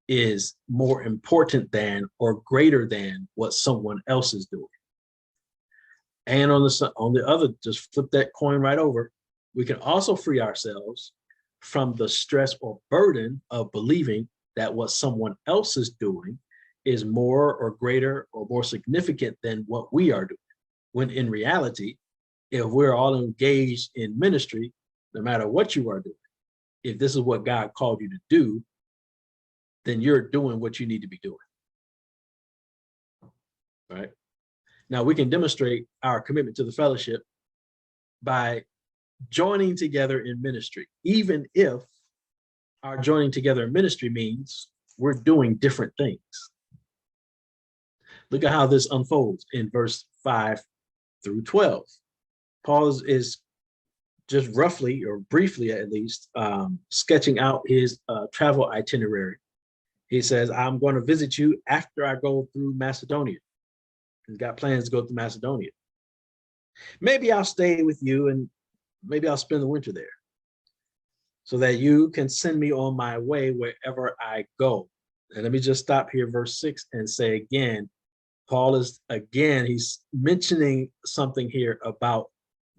is more important than or greater than what someone else is doing. And on the other, just flip that coin right over, we can also free ourselves from the stress or burden of believing that what someone else is doing is more or greater or more significant than what we are doing. When in reality, if we're all engaged in ministry, no matter what you are doing, if this is what God called you to do, then you're doing what you need to be doing. All right. Now we can demonstrate our commitment to the fellowship by joining together in ministry, even if our joining together in ministry means we're doing different things. Look at how this unfolds in verse 5 through 12. Paul is just roughly or briefly at least sketching out his travel itinerary. He says, I'm going to visit you after I go through Macedonia. He's got plans to go through Macedonia. Maybe I'll stay with you and maybe I'll spend the winter there so that you can send me on my way wherever I go. And let me just stop here, verse 6, and say again, Paul is, again, he's mentioning something here about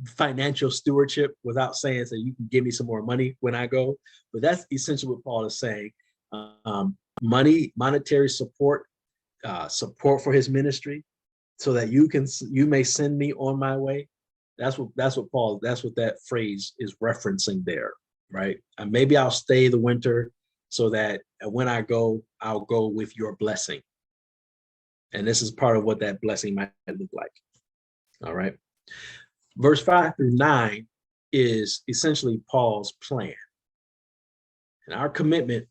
financial stewardship without saying, so you can give me some more money when I go. But that's essentially what Paul is saying. Money, monetary support, support for his ministry, so that you may send me on my way. That's what that phrase is referencing there, right? And maybe I'll stay the winter so that when I go, I'll go with your blessing. And this is part of what that blessing might look like. All right. Verse 5 through 9 is essentially Paul's plan. And our commitment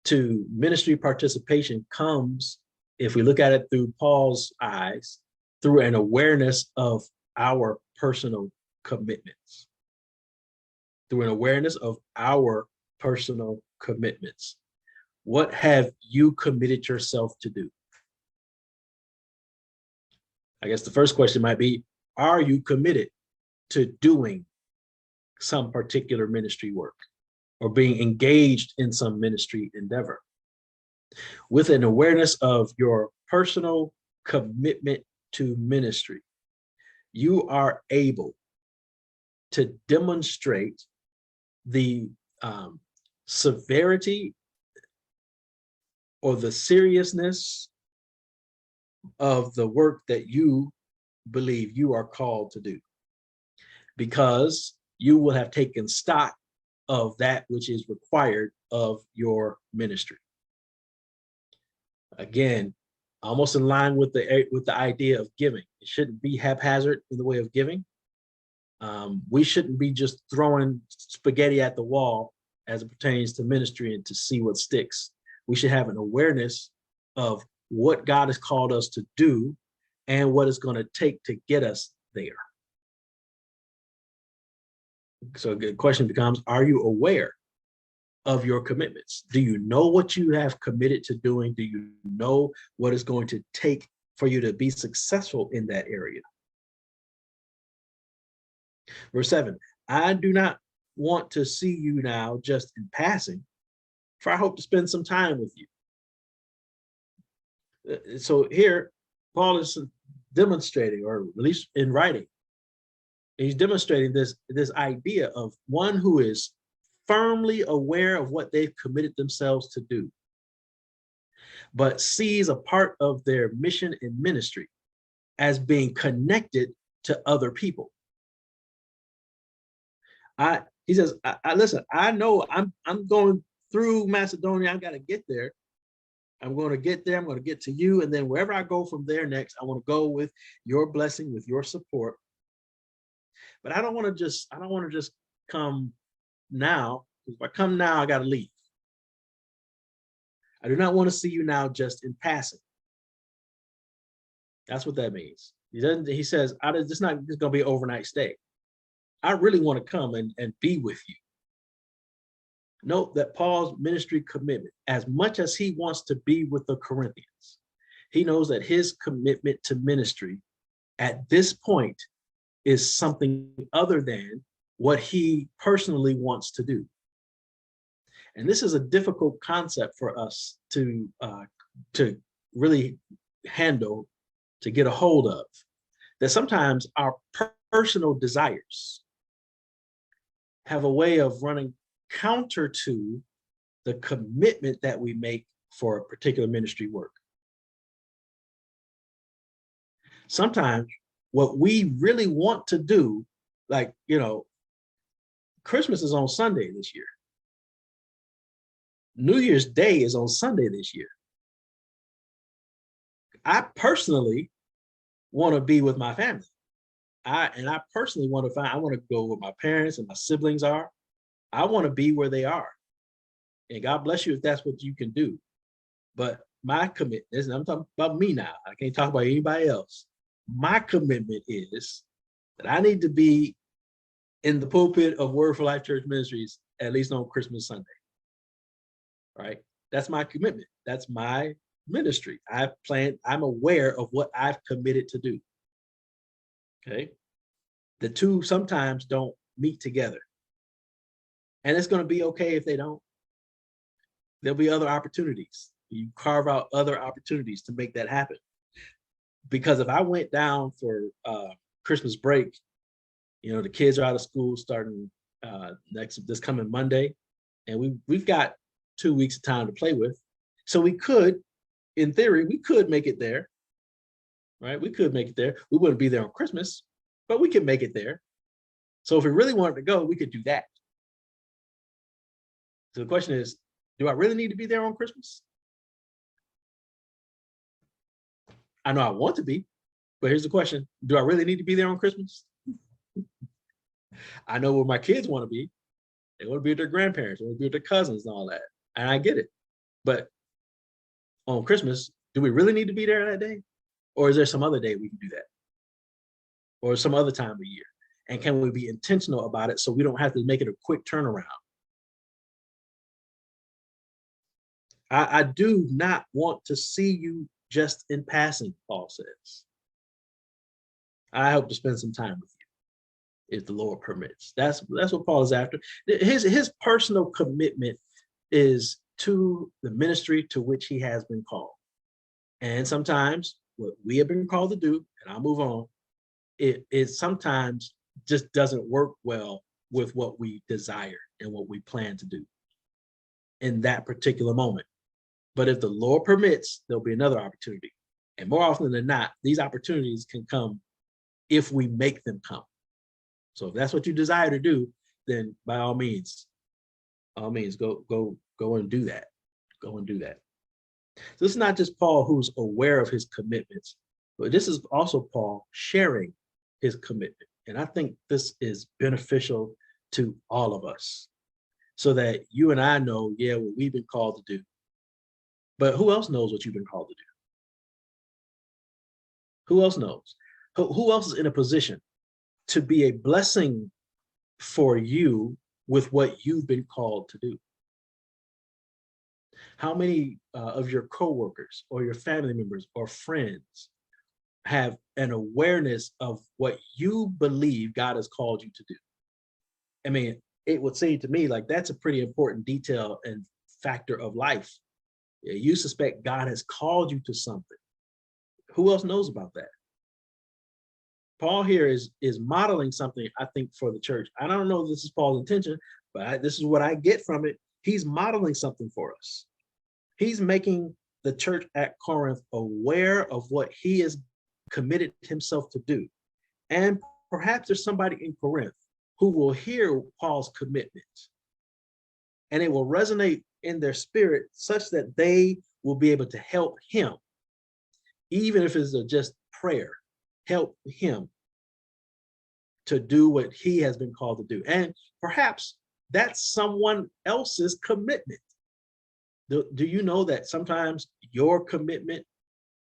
to ministry participation comes, if we look at it through Paul's eyes, through an awareness of our personal commitments. Through an awareness of our personal commitments. What have you committed yourself to do? I guess the first question might be, are you committed to doing some particular ministry work or being engaged in some ministry endeavor? With an awareness of your personal commitment to ministry, you are able to demonstrate the severity or the seriousness of the work that you believe you are called to do, because you will have taken stock of that which is required of your ministry. Again, almost in line with the idea of giving. It shouldn't be haphazard in the way of giving. We shouldn't be just throwing spaghetti at the wall as it pertains to ministry and to see what sticks. We should have an awareness of what God has called us to do and what it's going to take to get us there. So the question becomes, are you aware of your commitments? Do you know what you have committed to doing? Do you know what it's going to take for you to be successful in that area? Verse 7, I do not want to see you now just in passing, for I hope to spend some time with you. So here, Paul is demonstrating, or at least in writing, he's demonstrating this idea of one who is firmly aware of what they've committed themselves to do, but sees a part of their mission and ministry as being connected to other people. He says, listen, I know I'm going through Macedonia. I got to get there. I'm going to get there. I'm going to get to you. And then wherever I go from there next, I want to go with your blessing, with your support. But I don't want to just come now. If I come now, I got to leave. I do not want to see you now just in passing. That's what that means. He says, it's not just going to be an overnight stay. I really want to come and be with you. Note that Paul's ministry commitment, as much as he wants to be with the Corinthians, he knows that his commitment to ministry at this point is something other than what he personally wants to do. And this is a difficult concept for us to really handle, to get a hold of, that sometimes our personal desires have a way of running counter to the commitment that we make for a particular ministry work. Sometimes what we really want to do, like, Christmas is on Sunday this year. New Year's Day is on Sunday this year. I personally want to be with my family. I personally want to I want to go where my parents and my siblings are. I want to be where they are. And God bless you if that's what you can do. But my commitment, and I'm talking about me now, I can't talk about anybody else. My commitment is that I need to be in the pulpit of Word for Life Church Ministries at least on Christmas Sunday. Right? That's my commitment. That's my ministry. I'm aware of what I've committed to do. Okay. The two sometimes don't meet together. And it's going to be okay if they don't. There'll be other opportunities. You carve out other opportunities to make that happen. Because if I went down for Christmas break, the kids are out of school starting this coming Monday, and we've got 2 weeks of time to play with. So we could, in theory, we could make it there, right? We could make it there. We wouldn't be there on Christmas, but we could make it there. So if we really wanted to go, we could do that. So the question is, do I really need to be there on Christmas? I know I want to be, but here's the question. Do I really need to be there on Christmas? I know where my kids want to be. They want to be with their grandparents, they want to be with their cousins and all that. And I get it. But on Christmas, do we really need to be there that day? Or is there some other day we can do that? Or some other time of year? And can we be intentional about it so we don't have to make it a quick turnaround? I do not want to see you just in passing, Paul says. I hope to spend some time with you, if the Lord permits. That's what Paul is after. His personal commitment is to the ministry to which he has been called. And sometimes what we have been called to do, and I'll move on, it sometimes just doesn't work well with what we desire and what we plan to do in that particular moment. But if the Lord permits, there'll be another opportunity. And more often than not, these opportunities can come if we make them come. So if that's what you desire to do, then by all means, go and do that. Go and do that. So this is not just Paul who's aware of his commitments, but this is also Paul sharing his commitment. And I think this is beneficial to all of us so that you and I know, what we've been called to do. But who else knows what you've been called to do? Who else knows? Who else is in a position to be a blessing for you with what you've been called to do? How many of your coworkers or your family members or friends have an awareness of what you believe God has called you to do? I mean, it would seem to me like that's a pretty important detail and factor of life. You suspect God has called you to something. Who else knows about that? Paul here is modeling something, I think, for the church. I don't know if this is Paul's intention, but this is what I get from it. He's modeling something for us. He's making the church at Corinth aware of what he has committed himself to do. And perhaps there's somebody in Corinth who will hear Paul's commitment, and it will resonate in their spirit such that they will be able to help him, even if it's just prayer, help him to do what he has been called to do. And perhaps that's someone else's commitment. Do you know that sometimes your commitment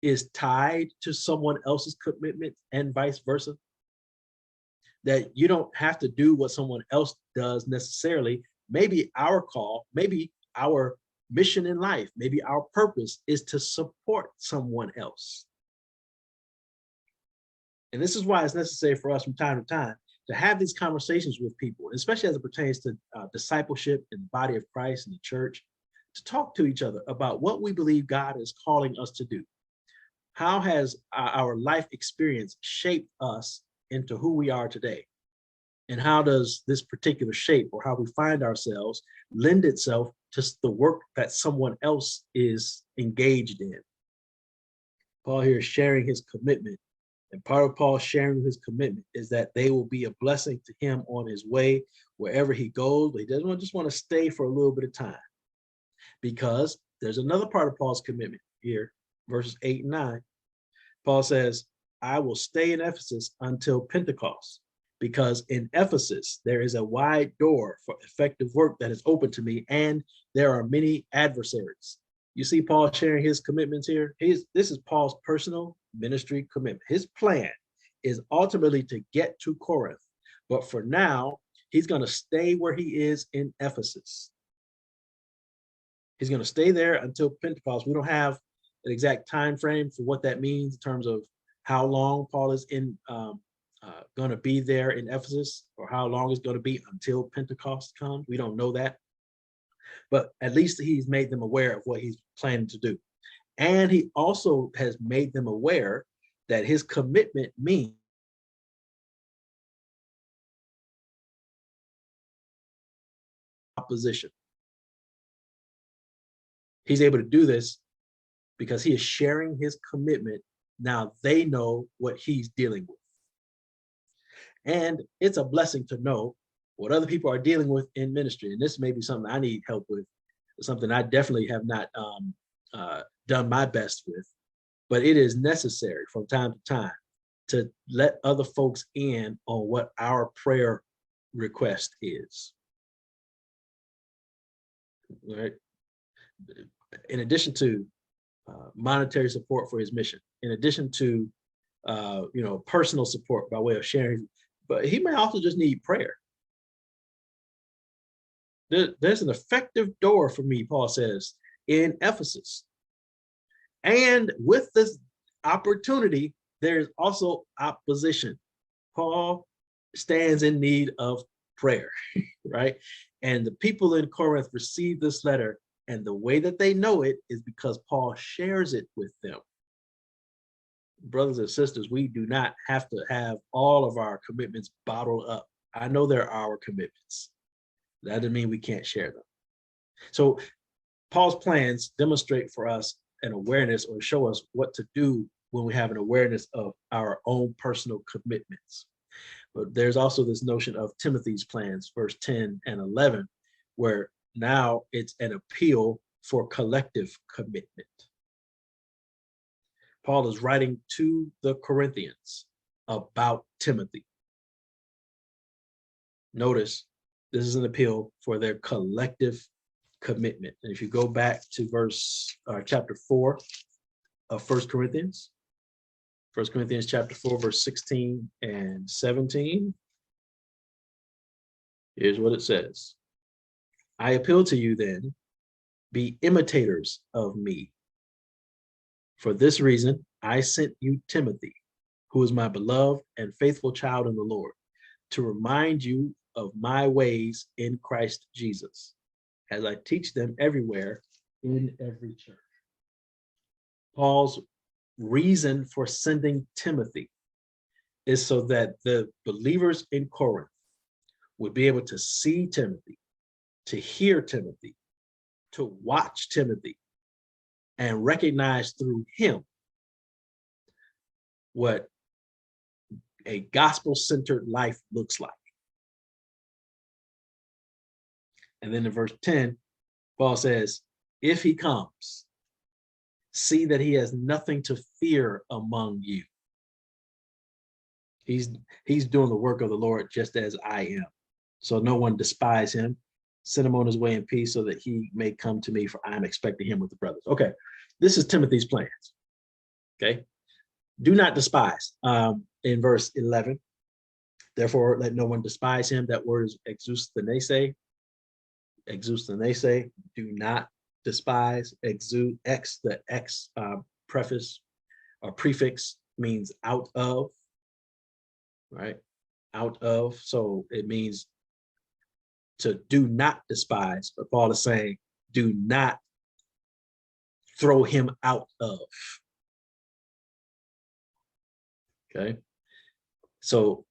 is tied to someone else's commitment and vice versa? That you don't have to do what someone else does necessarily. Maybe our call, maybe our mission in life, maybe our purpose is to support someone else. And this is why it's necessary for us from time to time to have these conversations with people, especially as it pertains to discipleship in the body of Christ and the church, to talk to each other about what we believe God is calling us to do. How has our life experience shaped us into who we are today? And how does this particular shape, or how we find ourselves, lend itself to the work that someone else is engaged in? Paul here is sharing his commitment. And part of Paul sharing his commitment is that they will be a blessing to him on his way, wherever he goes. But he doesn't just want to stay for a little bit of time, because there's another part of Paul's commitment here, verses 8 and 9. Paul says, I will stay in Ephesus until Pentecost, because in Ephesus, there is a wide door for effective work that is open to me, and there are many adversaries. You see Paul sharing his commitments here. This is Paul's personal ministry commitment. His plan is ultimately to get to Corinth, but for now, he's going to stay where he is in Ephesus. He's going to stay there until Pentecost. We don't have an exact time frame for what that means in terms of how long Paul is going to be there in Ephesus, or how long it's going to be until Pentecost comes. We don't know that. But at least he's made them aware of what he's planning to do. And he also has made them aware that his commitment means opposition. He's able to do this because he is sharing his commitment. Now they know what he's dealing with. And it's a blessing to know what other people are dealing with in ministry. And this may be something I need help with, something I definitely have not done my best with, but it is necessary from time to time to let other folks in on what our prayer request is. Right? In addition to monetary support for his mission, in addition to personal support by way of sharing, but he may also just need prayer. There's an effective door for me, Paul says, in Ephesus. And with this opportunity, there's also opposition. Paul stands in need of prayer, right? And the people in Corinth receive this letter, and the way that they know it is because Paul shares it with them. Brothers and sisters, we do not have to have all of our commitments bottled up. I know they're our commitments. That doesn't mean we can't share them. So Paul's plans demonstrate for us an awareness, or show us what to do when we have an awareness of our own personal commitments. But there's also this notion of Timothy's plans, verse 10 and 11, where now it's an appeal for collective commitment. Paul is writing to the Corinthians about Timothy. Notice this is an appeal for their collective commitment. And if you go back to chapter 4 of 1 Corinthians chapter 4, verse 16 and 17, here's what it says. I appeal to you then, be imitators of me. For this reason, I sent you Timothy, who is my beloved and faithful child in the Lord, to remind you of my ways in Christ Jesus, as I teach them everywhere in every church. Paul's reason for sending Timothy is so that the believers in Corinth would be able to see Timothy, to hear Timothy, to watch Timothy, and recognize through him what a gospel-centered life looks like. And then in verse 10, Paul says, if he comes, see that he has nothing to fear among you. He's doing the work of the Lord just as I am. So no one despise him. Send him on his way in peace so that he may come to me, for I am expecting him with the brothers. Okay, this is Timothy's plans. Okay, do not despise. In verse 11, therefore let no one despise him. That word is exoustenese. Exoustenese. Do not despise. The X preface or prefix means out of. Right, out of. So it means to do not despise, but Paul is saying, do not throw him out of. Okay, so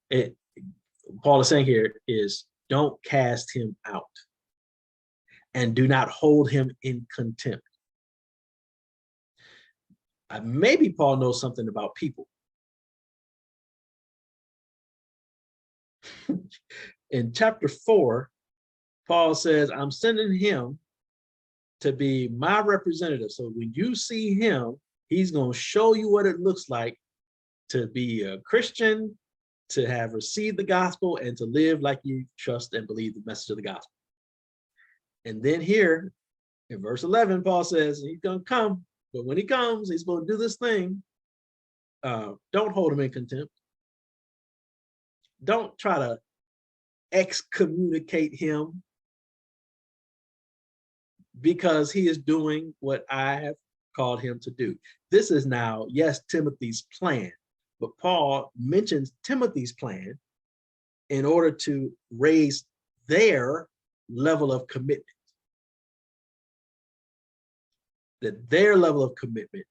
Paul is saying here is don't cast him out and do not hold him in contempt. Maybe Paul knows something about people. In chapter 4, Paul says, I'm sending him to be my representative. So when you see him, he's going to show you what it looks like to be a Christian, to have received the gospel, and to live like you trust and believe the message of the gospel. And then here in verse 11, Paul says he's going to come, but when he comes, he's going to do this thing. Don't hold him in contempt. Don't try to excommunicate him, because he is doing what I have called him to do. This is now, yes, Timothy's plan, but Paul mentions Timothy's plan in order to raise their level of commitment. That their level of commitment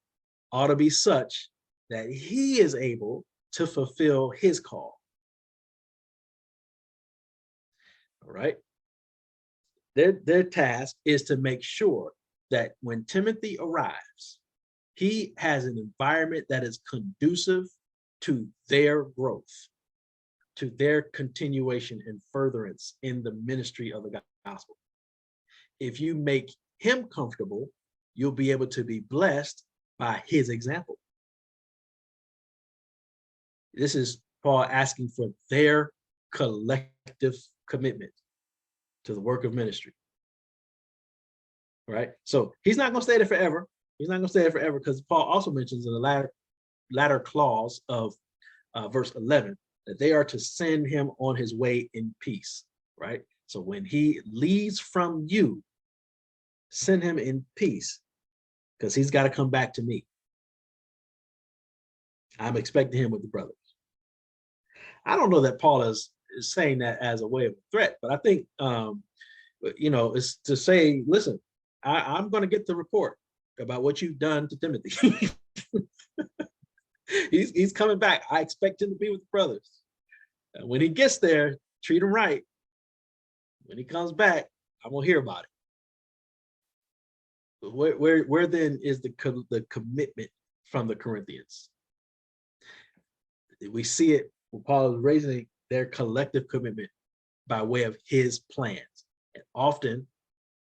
ought to be such that he is able to fulfill his call. All right. Their task is to make sure that when Timothy arrives, he has an environment that is conducive to their growth, to their continuation and furtherance in the ministry of the gospel. If you make him comfortable, you'll be able to be blessed by his example. This is Paul asking for their collective commitment to the work of ministry. Right? So he's not going to stay there forever. He's not going to stay there forever, because Paul also mentions in the latter clause of verse 11 that they are to send him on his way in peace. Right? So when he leaves from you, send him in peace, because he's got to come back to me. I'm expecting him with the brothers. I don't know that Paul is saying that as a way of threat, but I think, it's to say, listen, I'm going to get the report about what you've done to Timothy. He's coming back. I expect him to be with the brothers. And when he gets there, treat him right. When he comes back, I'm going to hear about it. Where then is the commitment from the Corinthians? We see it when Paul is raising their collective commitment by way of his plans. And often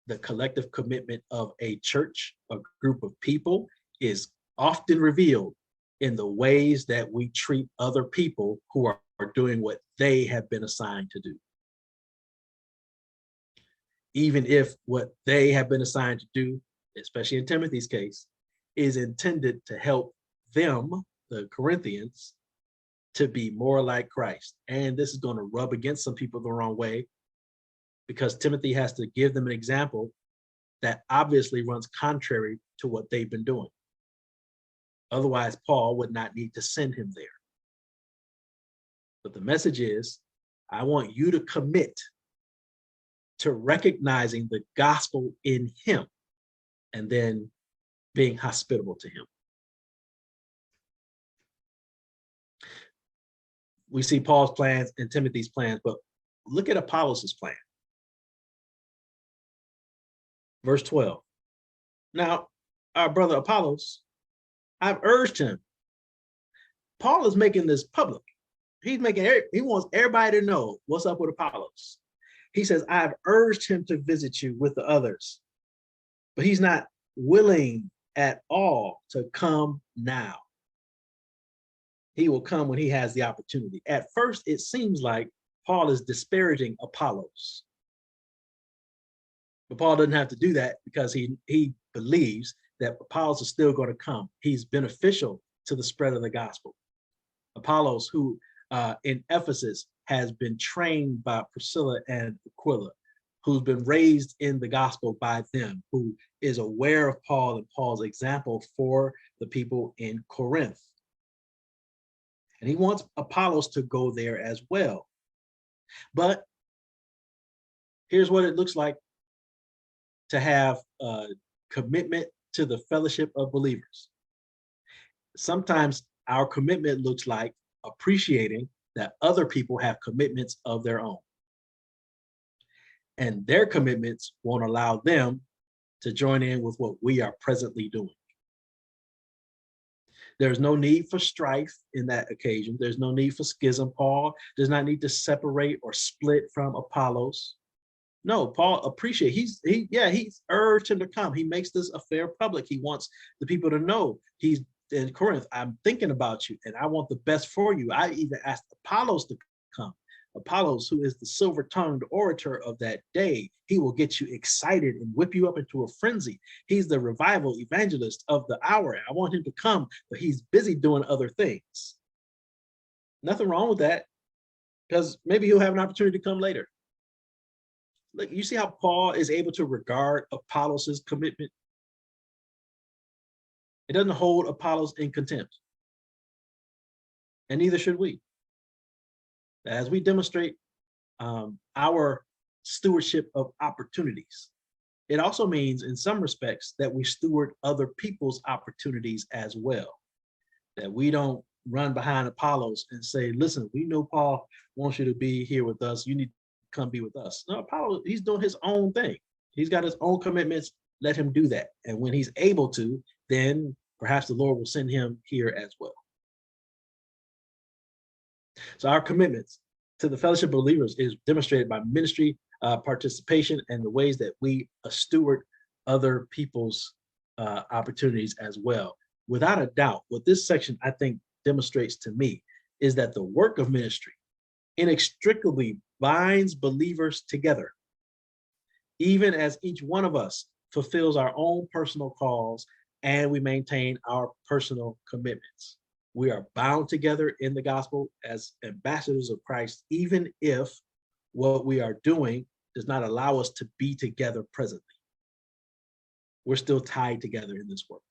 the collective commitment of a church, a group of people, is often revealed in the ways that we treat other people who are doing what they have been assigned to do. Even if what they have been assigned to do, especially in Timothy's case, is intended to help them, the Corinthians, to be more like Christ. And this is going to rub against some people the wrong way, because Timothy has to give them an example that obviously runs contrary to what they've been doing. Otherwise, Paul would not need to send him there. But the message is, I want you to commit to recognizing the gospel in him and then being hospitable to him. We see Paul's plans and Timothy's plans, but look at Apollos' plan. Verse 12. Now, our brother Apollos, I've urged him. Paul is making this public. He wants everybody to know what's up with Apollos. He says, I've urged him to visit you with the others, but he's not willing at all to come now. He will come when he has the opportunity. At first, it seems like Paul is disparaging Apollos. But Paul doesn't have to do that because he believes that Apollos is still going to come. He's beneficial to the spread of the gospel. Apollos, who in Ephesus has been trained by Priscilla and Aquila, who's been raised in the gospel by them, who is aware of Paul and Paul's example for the people in Corinth. And he wants Apollos to go there as well. But here's what it looks like to have a commitment to the fellowship of believers. Sometimes our commitment looks like appreciating that other people have commitments of their own. And their commitments won't allow them to join in with what we are presently doing. There's no need for strife in that occasion. There's no need for schism. Paul does not need to separate or split from Apollos. No, Paul appreciates, he's urged him to come. He makes this affair public. He wants the people to know he's in Corinth. I'm thinking about you and I want the best for you. I even asked Apollos to come. Apollos, who is the silver-tongued orator of that day, he will get you excited and whip you up into a frenzy. He's the revival evangelist of the hour. I want him to come, but he's busy doing other things. Nothing wrong with that, because maybe he'll have an opportunity to come later. Look, you see how Paul is able to regard Apollos' commitment? It doesn't hold Apollos in contempt. And neither should we. As we demonstrate our stewardship of opportunities, it also means in some respects that we steward other people's opportunities as well. That we don't run behind Apollos and say, listen, we know Paul wants you to be here with us. You need to come be with us. No, Apollos, he's doing his own thing. He's got his own commitments. Let him do that. And when he's able to, then perhaps the Lord will send him here as well. So our commitments to the fellowship of believers is demonstrated by ministry participation and the ways that we steward other people's opportunities as well. Without a doubt, what this section I think demonstrates to me is that the work of ministry inextricably binds believers together, even as each one of us fulfills our own personal calls and we maintain our personal commitments. We are bound together in the gospel as ambassadors of Christ, even if what we are doing does not allow us to be together presently. We're still tied together in this work.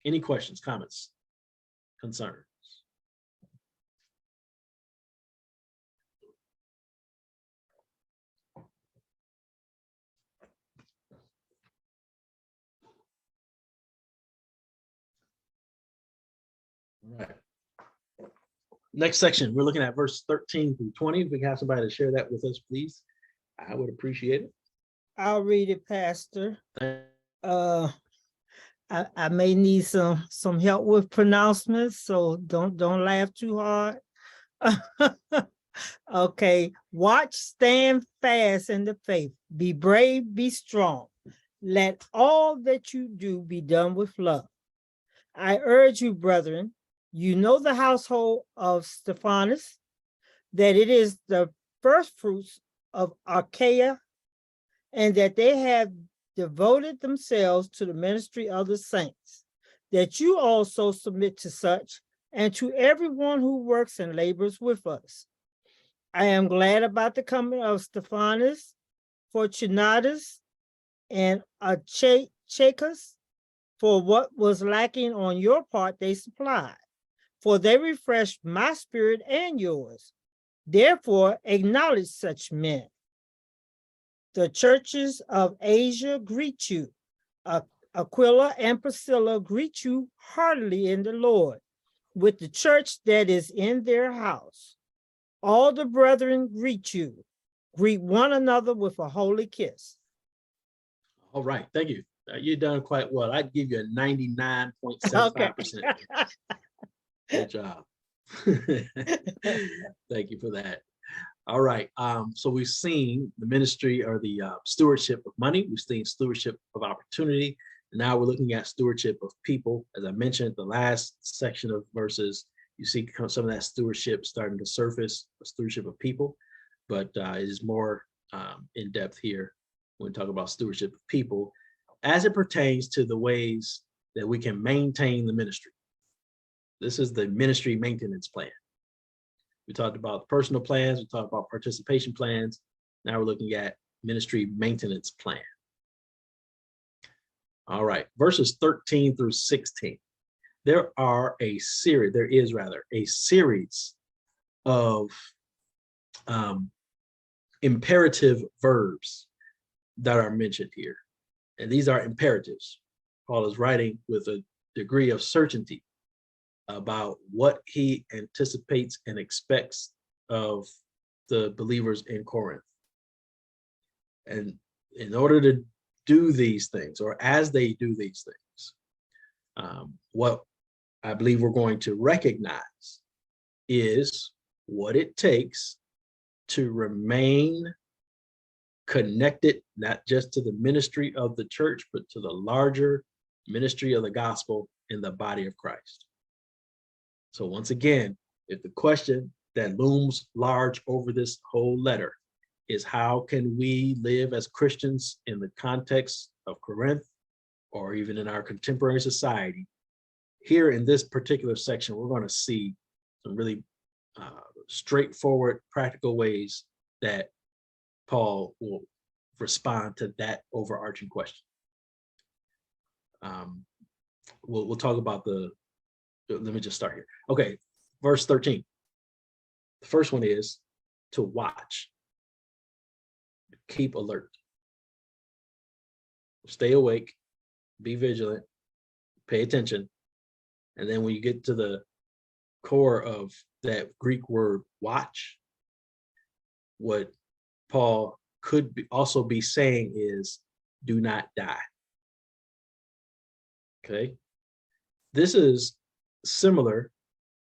Any questions, comments, concerns? All right. Next section, we're looking at verse 13 through 20. If we have somebody to share that with us, please, I would appreciate it. I'll read it, Pastor. I may need some help with pronouncements, so don't laugh too hard. Okay. Watch, stand fast in the faith. Be brave, be strong. Let all that you do be done with love. I urge you, brethren, you know the household of Stephanus, that it is the first fruits of Achaia, and that they have devoted themselves to the ministry of the saints, that you also submit to such, and to everyone who works and labors with us. I am glad about the coming of Stephanus, Fortunatus, and Achaicus, for what was lacking on your part they supplied, for they refreshed my spirit and yours. Therefore, acknowledge such men, The churches of Asia greet you. Aquila and Priscilla greet you heartily in the Lord, with the church that is in their house. All the brethren greet you. Greet one another with a holy kiss. All right, thank you. You've done quite well. I'd give you a 99.75%. Good job. Thank you for that. All right. So we've seen the ministry or the stewardship of money. We've seen stewardship of opportunity. Now we're looking at stewardship of people. As I mentioned, the last section of verses, you see some of that stewardship starting to surface, stewardship of people, but it is more in depth here when we talk about stewardship of people as it pertains to the ways that we can maintain the ministry. This is the ministry maintenance plan. We talked about personal plans, we talked about participation plans. Now we're looking at ministry maintenance plan. All right, verses 13 through 16. There is a series of imperative verbs that are mentioned here. And these are imperatives. Paul is writing with a degree of certainty about what he anticipates and expects of the believers in Corinth. And in order to do these things, or as they do these things, what I believe we're going to recognize is what it takes to remain connected, not just to the ministry of the church, but to the larger ministry of the gospel in the body of Christ. So once again, if the question that looms large over this whole letter is how can we live as Christians in the context of Corinth or even in our contemporary society, here in this particular section, we're going to see some really straightforward, practical ways that Paul will respond to that overarching question. We'll talk about let me just start here. Okay, verse 13. The first one is to watch, keep alert, stay awake, be vigilant, pay attention. And then when you get to the core of that Greek word watch, what Paul could also be saying is do not die. Okay, this is similar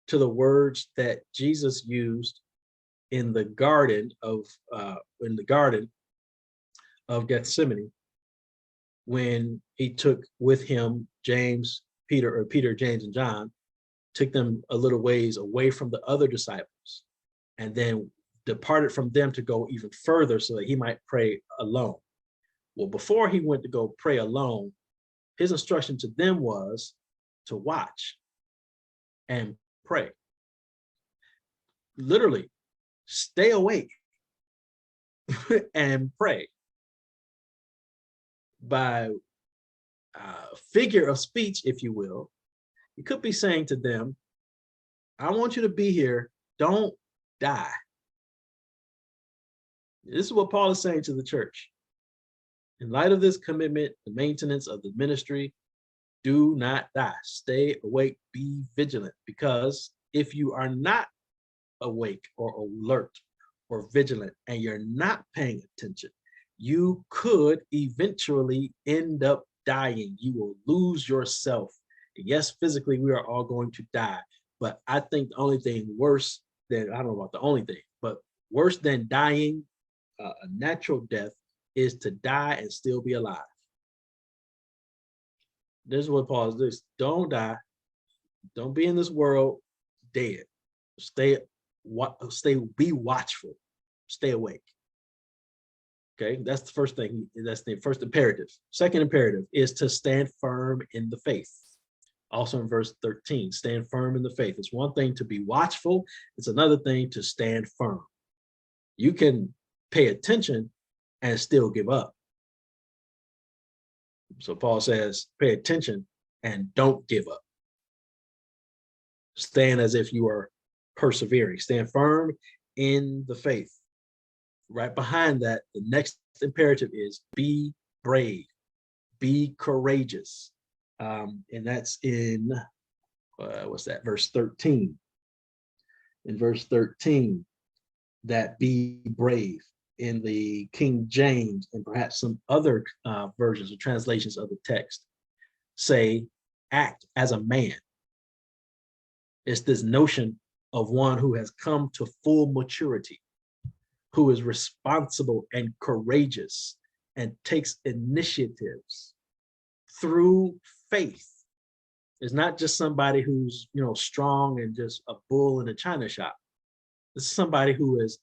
to the words that Jesus used in the garden of Gethsemane when he took with him Peter, James, and John, took them a little ways away from the other disciples, and then departed from them to go even further so that he might pray alone. Well, before he went to go pray alone, his instruction to them was to watch and pray. Literally, stay awake and pray. By figure of speech, if you will, he could be saying to them, I want you to be here, don't die. This is what Paul is saying to the church. In light of this commitment, the maintenance of the ministry, do not die. Stay awake, be vigilant, because if you are not awake or alert or vigilant and you're not paying attention, you could eventually end up dying. You will lose yourself. And yes, physically, we are all going to die. But I think the only thing worse than, I don't know about the only thing, but worse than dying a natural death is to die and still be alive. This is what Paul is doing. Don't die. Don't be in this world dead. Be watchful. Stay awake. Okay, that's the first thing. That's the first imperative. Second imperative is to stand firm in the faith. Also in verse 13, stand firm in the faith. It's one thing to be watchful. It's another thing to stand firm. You can pay attention and still give up. So Paul says, pay attention and don't give up. Stand as if you are persevering. Stand firm in the faith. right behind that, the next imperative is be brave, be courageous. And that's in, what's that, verse 13. In verse 13, that be brave. In the King James and perhaps some other versions or translations of the text say, act as a man. It's this notion of one who has come to full maturity, who is responsible and courageous and takes initiatives through faith. It's not just somebody who's, strong and just a bull in a china shop. This is somebody who is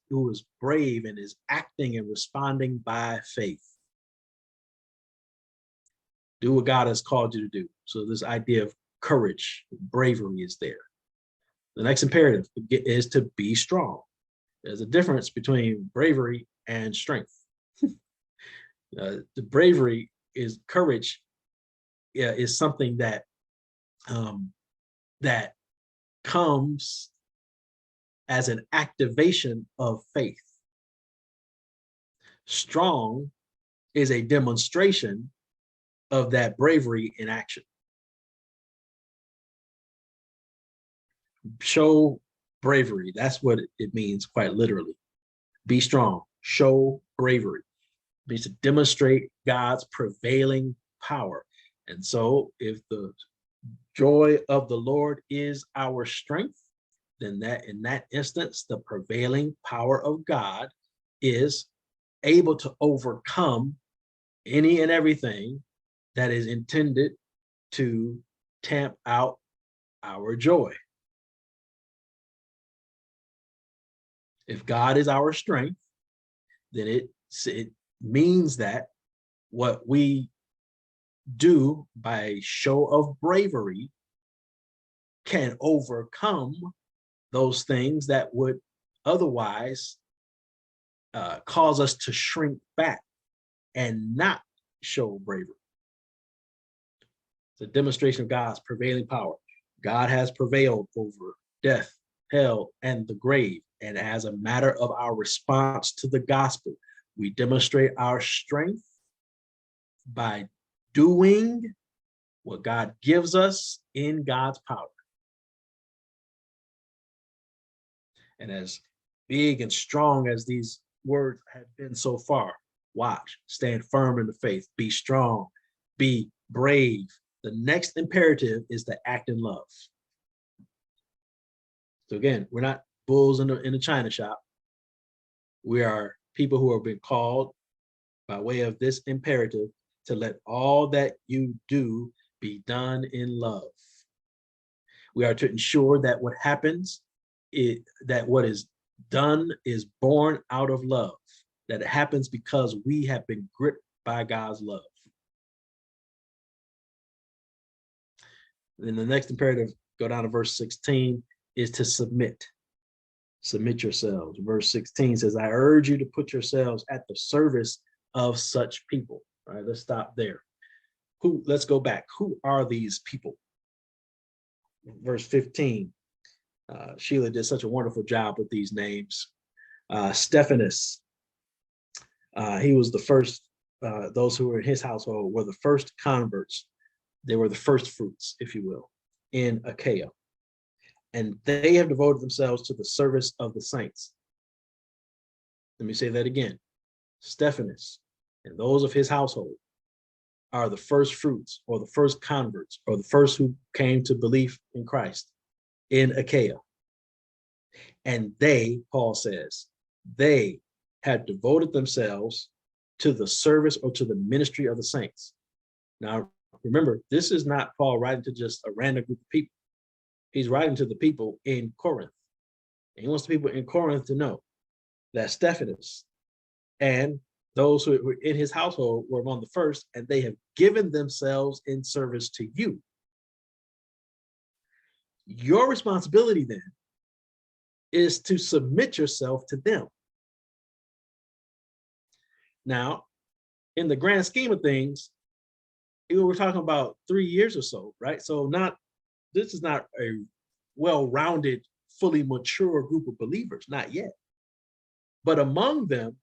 brave and is acting and responding by faith. Do what God has called you to do. So this idea of courage, bravery is there. The next imperative is to be strong. There's a difference between bravery and strength. The bravery is courage, is something that that comes as an activation of faith. Strong is a demonstration of that bravery in action. Show bravery. That's what it means quite literally. Be strong. Show bravery. It means to demonstrate God's prevailing power. And so if the joy of the Lord is our strength, then that in that instance, the prevailing power of God is able to overcome any and everything that is intended to tamp out our joy. If God is our strength, then it means that what we do by show of bravery can overcome those things that would otherwise cause us to shrink back and not show bravery. It's a demonstration of God's prevailing power. God has prevailed over death, hell, and the grave. And as a matter of our response to the gospel, we demonstrate our strength by doing what God gives us in God's power. And as big and strong as these words have been so far, watch, stand firm in the faith, be strong, be brave. The next imperative is to act in love. So again, we're not bulls in a china shop. We are people who have been called by way of this imperative to let all that you do be done in love. We are to ensure that what happens, that what is done is born out of love, that it happens because we have been gripped by God's love. Then the next imperative, go down to verse 16, is to submit. Submit yourselves. Verse 16 says, I urge you to put yourselves at the service of such people. All right, let's stop there. Let's go back. Who are these people? Verse 15. Sheila did such a wonderful job with these names. Stephanus, he was the first, those who were in his household were the first converts. They were the first fruits, if you will, in Achaia. And they have devoted themselves to the service of the saints. Let me say that again. Stephanus and those of his household are the first fruits or the first converts or the first who came to belief in Christ in Achaia. And they, Paul says, they had devoted themselves to the service or to the ministry of the saints. Now, remember, this is not Paul writing to just a random group of people. He's writing to the people in Corinth. And he wants the people in Corinth to know that Stephanus and those who were in his household were among the first, and they have given themselves in service to you. Your responsibility then is to submit yourself to them. Now, in the grand scheme of things, we're talking about 3 years or so, right? So this is not a well-rounded, fully mature group of believers, not yet. But among them,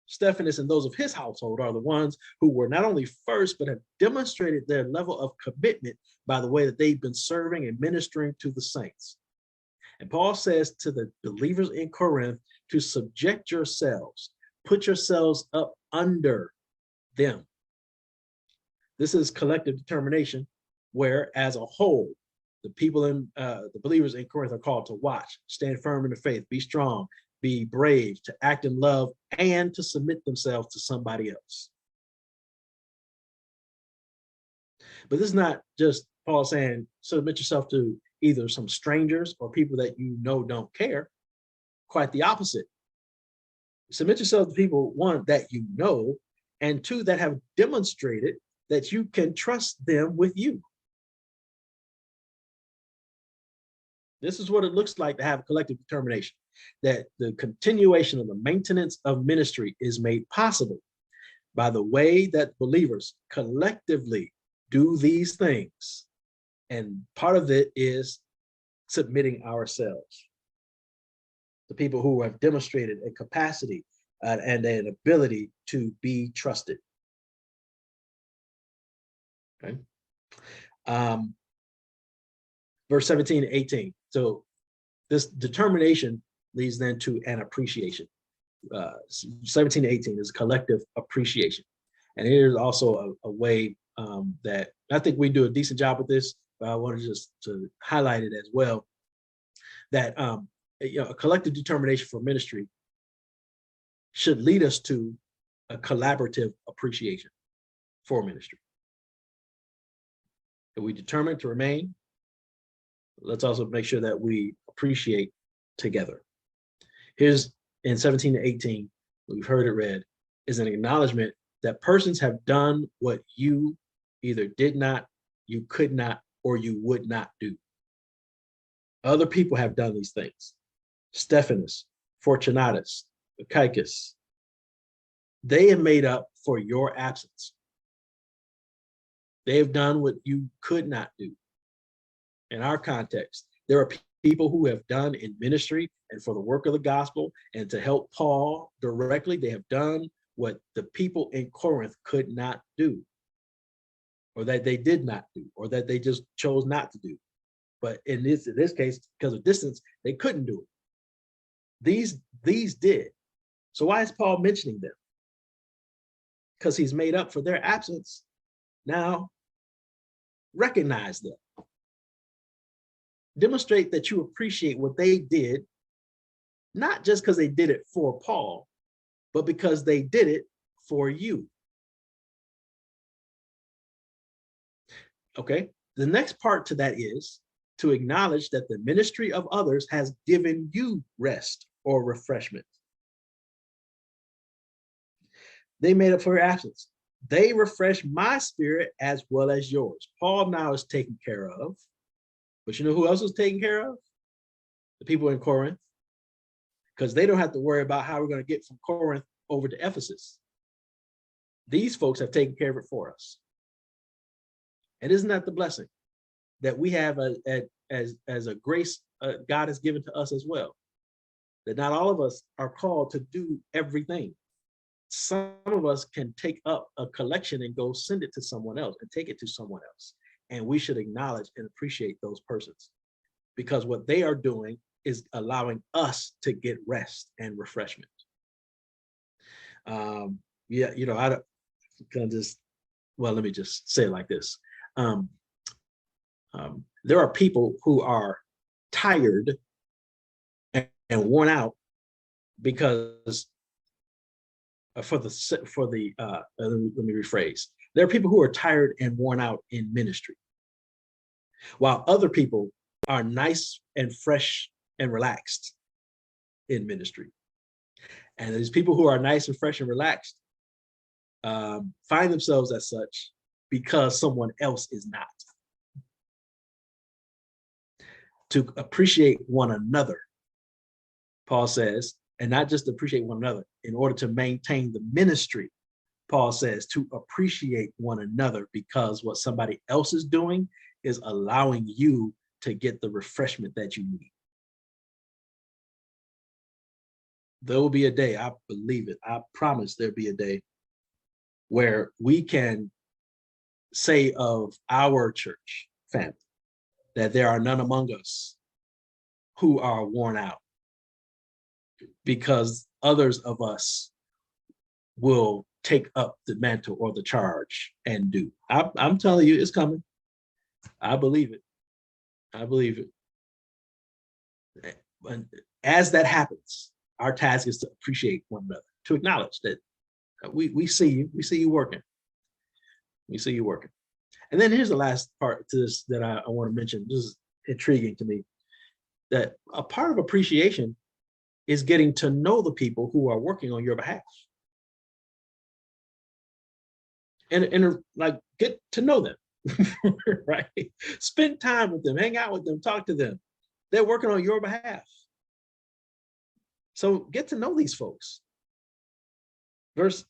Stephanus and those of his household are the ones who were not only first, but have demonstrated their level of commitment by the way that they've been serving and ministering to the saints. And Paul says to the believers in Corinth to subject yourselves, put yourselves up under them. This is collective determination, where as a whole, the people in the believers in Corinth are called to watch, stand firm in the faith, be strong, be brave, to act in love, and to submit themselves to somebody else. But this is not just Paul saying submit yourself to either some strangers or people that you know don't care. Quite the opposite. Submit yourself to people, one, that you know, and two, that have demonstrated that you can trust them with you. This is what it looks like to have collective determination, that the continuation of the maintenance of ministry is made possible by the way that believers collectively do these things. And part of it is submitting ourselves. The people who have demonstrated a capacity and an ability to be trusted. Okay. Verse 17 and 18. So this determination leads then to an appreciation. 17 to 18 is collective appreciation. And here's also a way that I think we do a decent job with this, but I wanted just to highlight it as well, that a collective determination for ministry should lead us to a collaborative appreciation for ministry. If we determine to remain, let's also make sure that we appreciate together. Here's in 17 to 18, we've heard it read, is an acknowledgement that persons have done what you either did not, you could not, or you would not do. Other people have done these things. Stephanus, Fortunatus, Achaicus, they have made up for your absence. They have done what you could not do. In our context, there are people who have done in ministry and for the work of the gospel and to help Paul directly, they have done what the people in Corinth could not do, or that they did not do, or that they just chose not to do. But in this case, because of distance, they couldn't do it. These did. So why is Paul mentioning them? Because he's made up for their absence. Now, recognize them. Demonstrate that you appreciate what they did, not just because they did it for Paul, but because they did it for you. Okay, the next part to that is to acknowledge that the ministry of others has given you rest or refreshment. They made up for your absence. They refresh my spirit as well as yours. Paul now is taken care of. But you know who else is taken care of? The people in Corinth. Because they don't have to worry about how we're going to get from Corinth over to Ephesus. These folks have taken care of it for us. And isn't that the blessing that we have as a grace God has given to us as well? That not all of us are called to do everything. Some of us can take up a collection and go send it to someone else and take it to someone else. And we should acknowledge and appreciate those persons, because what they are doing is allowing us to get rest and refreshment. I don't can just, well, let me just say it like this. There are people who are tired and worn out because let me rephrase. There are people who are tired and worn out in ministry, while other people are nice and fresh and relaxed in ministry. And these people who are nice and fresh and relaxed find themselves as such because someone else is not. To appreciate one another, Paul says, and not just appreciate one another, in order to maintain the ministry, Paul says, to appreciate one another, because what somebody else is doing is allowing you to get the refreshment that you need. there will be a day, I believe it, I promise there'll be a day where we can say of our church family that there are none among us who are worn out, because others of us will take up the mantle or the charge and do. I'm telling you, it's coming. I believe it. I believe it. And as that happens, our task is to appreciate one another, to acknowledge that we see you, working. We see you working. And then here's the last part to this that I want to mention. This is intriguing to me, that a part of appreciation is getting to know the people who are working on your behalf. And like, get to know them, right? Spend time with them, hang out with them, talk to them. They're working on your behalf. So get to know these folks. Verse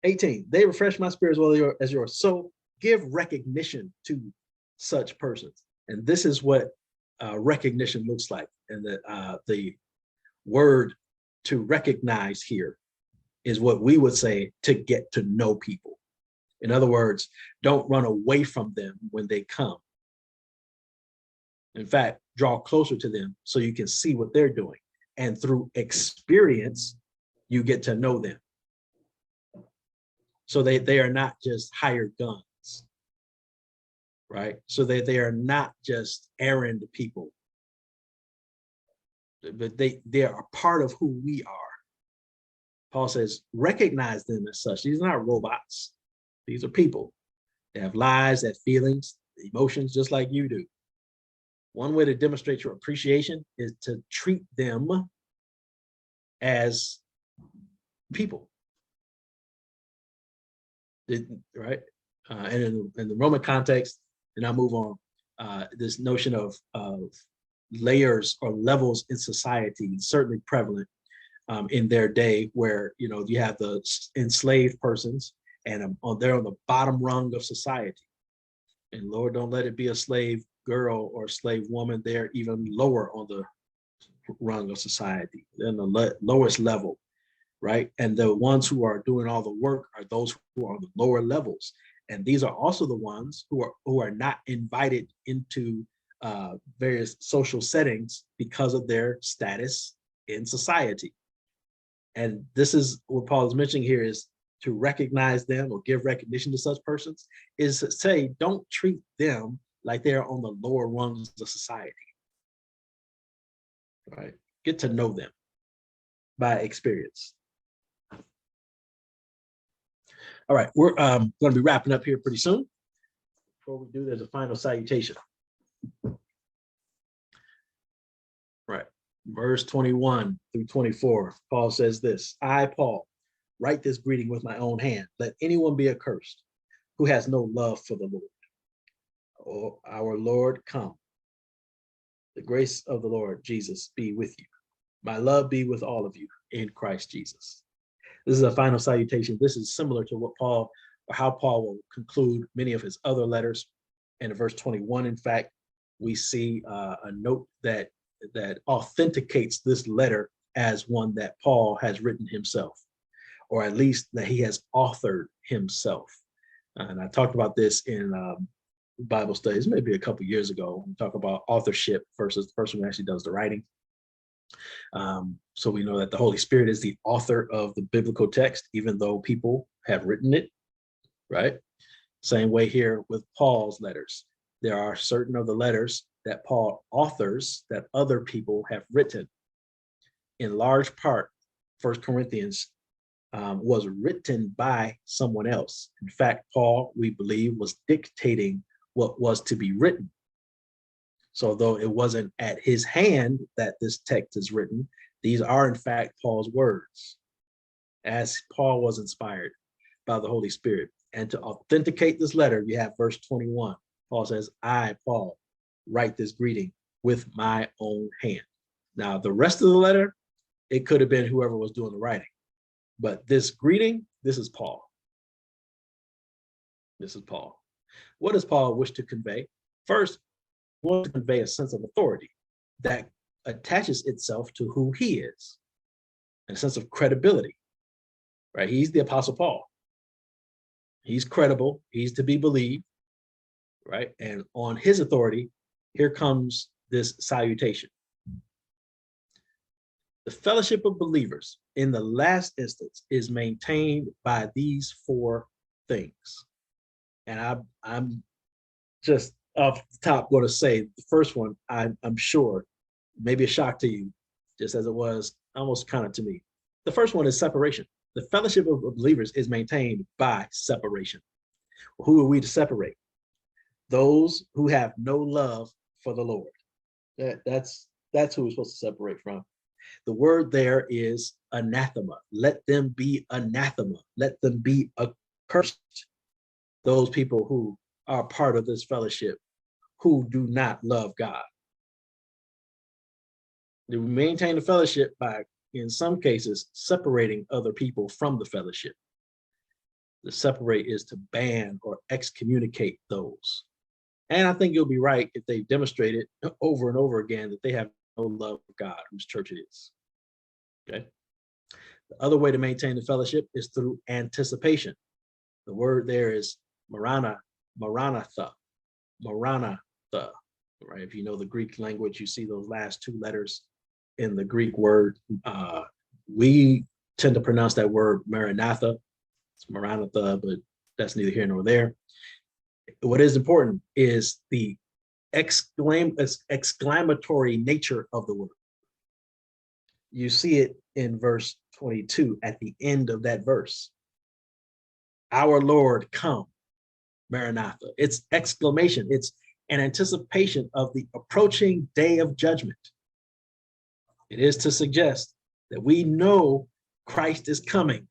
18, they refresh my spirit as well as yours. So give recognition to such persons. And this is what recognition looks like. And the word to recognize here is what we would say to get to know people. In other words, don't run away from them when they come. In fact, draw closer to them so you can see what they're doing. And through experience, you get to know them. So they are not just hired guns, right? So they are not just errand people, but they are a part of who we are. Paul says, recognize them as such. These are not robots. These are people. They have lives, they have feelings, emotions, just like you do. One way to demonstrate your appreciation is to treat them as people. Right? And in the Roman context, and I'll move on, this notion of layers or levels in society is certainly prevalent in their day, where you have the enslaved persons, and they're on the bottom rung of society. And Lord, don't let it be a slave girl or slave woman. They're even lower on the rung of society. They're in the lowest level, right? And the ones who are doing all the work are those who are on the lower levels. And these are also the ones who are not invited into various social settings because of their status in society. And this is what Paul is mentioning here, is to recognize them or give recognition to such persons, is to say, don't treat them like they're on the lower rungs of society, right? Get to know them by experience. All right, we're going to be wrapping up here pretty soon. Before we do, there's a final salutation. Right, verse 21 through 24, Paul says this: I, Paul, write this greeting with my own hand. Let anyone be accursed who has no love for the Lord. Oh, our Lord, come. The grace of the Lord Jesus be with you. My love be with all of you in Christ Jesus. This is a final salutation. This is similar to what Paul, or how Paul will conclude many of his other letters. And in verse 21, in fact, we see a note that authenticates this letter as one that Paul has written himself, or at least that he has authored himself. And I talked about this in Bible studies, maybe a couple years ago. We talk about authorship versus the person who actually does the writing. So we know that the Holy Spirit is the author of the biblical text, even though people have written it, right? Same way here with Paul's letters. There are certain of the letters that Paul authors that other people have written. In large part, 1 Corinthians was written by someone else. In fact, Paul, we believe, was dictating what was to be written. So though it wasn't at his hand that this text is written, these are in fact Paul's words, as Paul was inspired by the Holy Spirit. And to authenticate this letter, you have verse 21. Paul says, I, Paul, write this greeting with my own hand. Now, the rest of the letter, it could have been whoever was doing the writing. But this greeting, this is Paul. This is Paul. What does Paul wish to convey? First, he wants to convey a sense of authority, that attaches itself to who he is, in a sense of credibility, right? He's the Apostle Paul. He's credible. He's to be believed, right? And on his authority, here comes this salutation. The fellowship of believers in the last instance is maintained by these four things. And I'm just off the top going to say the first one, I'm sure, maybe a shock to you, just as it was almost kind of to me. The first one is separation. The fellowship of believers is maintained by separation. Who are we to separate? Those who have no love for the Lord. That's who we're supposed to separate from. The word there is anathema. Let them be anathema. Let them be accursed. Those people who are part of this fellowship who do not love God. We maintain the fellowship by, in some cases, separating other people from the fellowship. To separate is to ban or excommunicate those. And I think you'll be right if they demonstrate it over and over again that they have no love for God, whose church it is. Okay. The other way to maintain the fellowship is through anticipation. The word there is maranatha, right? If you know the Greek language, you see those last two letters in the Greek word. We tend to pronounce that word Maranatha. It's Maranatha, but that's neither here nor there. What is important is the exclamatory nature of the word. You see it in verse 22 at the end of that verse. Our Lord, come, Maranatha. It's exclamation. It's an anticipation of the approaching day of judgment. It is to suggest that we know Christ is coming,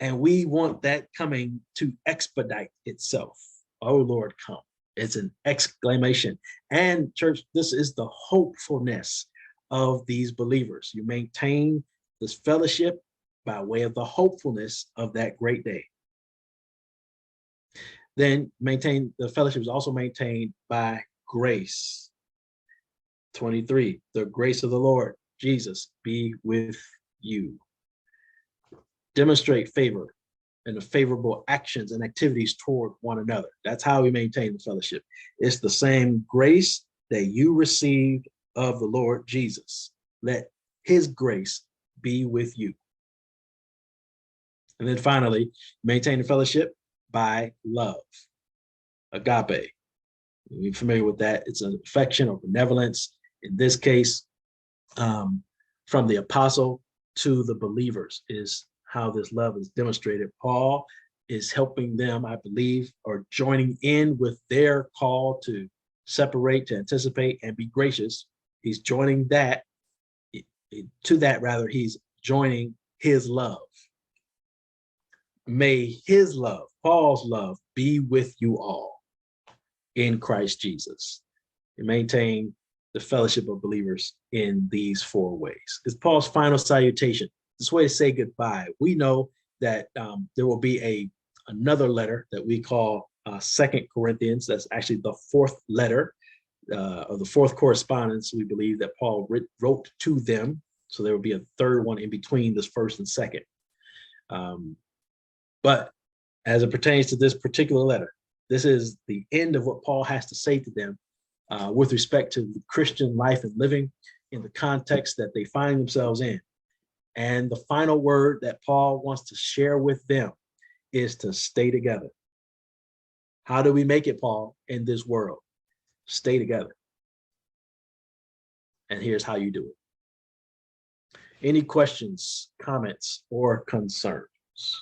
and we want that coming to expedite itself. Oh Lord, come. It's an exclamation. And church, this is the hopefulness of these believers. You maintain this fellowship by way of the hopefulness of that great day. Then maintain the fellowship is also maintained by grace. 23, the grace of the Lord Jesus be with you. Demonstrate favor and the favorable actions and activities toward one another. That's how we maintain the fellowship. It's the same grace that you received of the Lord Jesus. Let his grace be with you. And then finally, maintain the fellowship by love. Agape. You're familiar with that. It's an affection or benevolence. In this case, from the apostle to the believers is how this love is demonstrated. Paul is helping them, I believe, or joining in with their call to separate, to anticipate, and be gracious. He's joining that, he's joining his love. May his love, Paul's love, be with you all in Christ Jesus. And maintain the fellowship of believers in these four ways. It's Paul's final salutation. This way to say goodbye. We know that there will be another letter that we call 2 Corinthians. That's actually the fourth letter or the fourth correspondence, we believe, that Paul wrote to them. So there will be a third one in between this first and second. But as it pertains to this particular letter, this is the end of what Paul has to say to them with respect to the Christian life and living in the context that they find themselves in. And the final word that Paul wants to share with them is to stay together. How do we make it, Paul, in this world? Stay together. And here's how you do it. Any questions, comments, or concerns?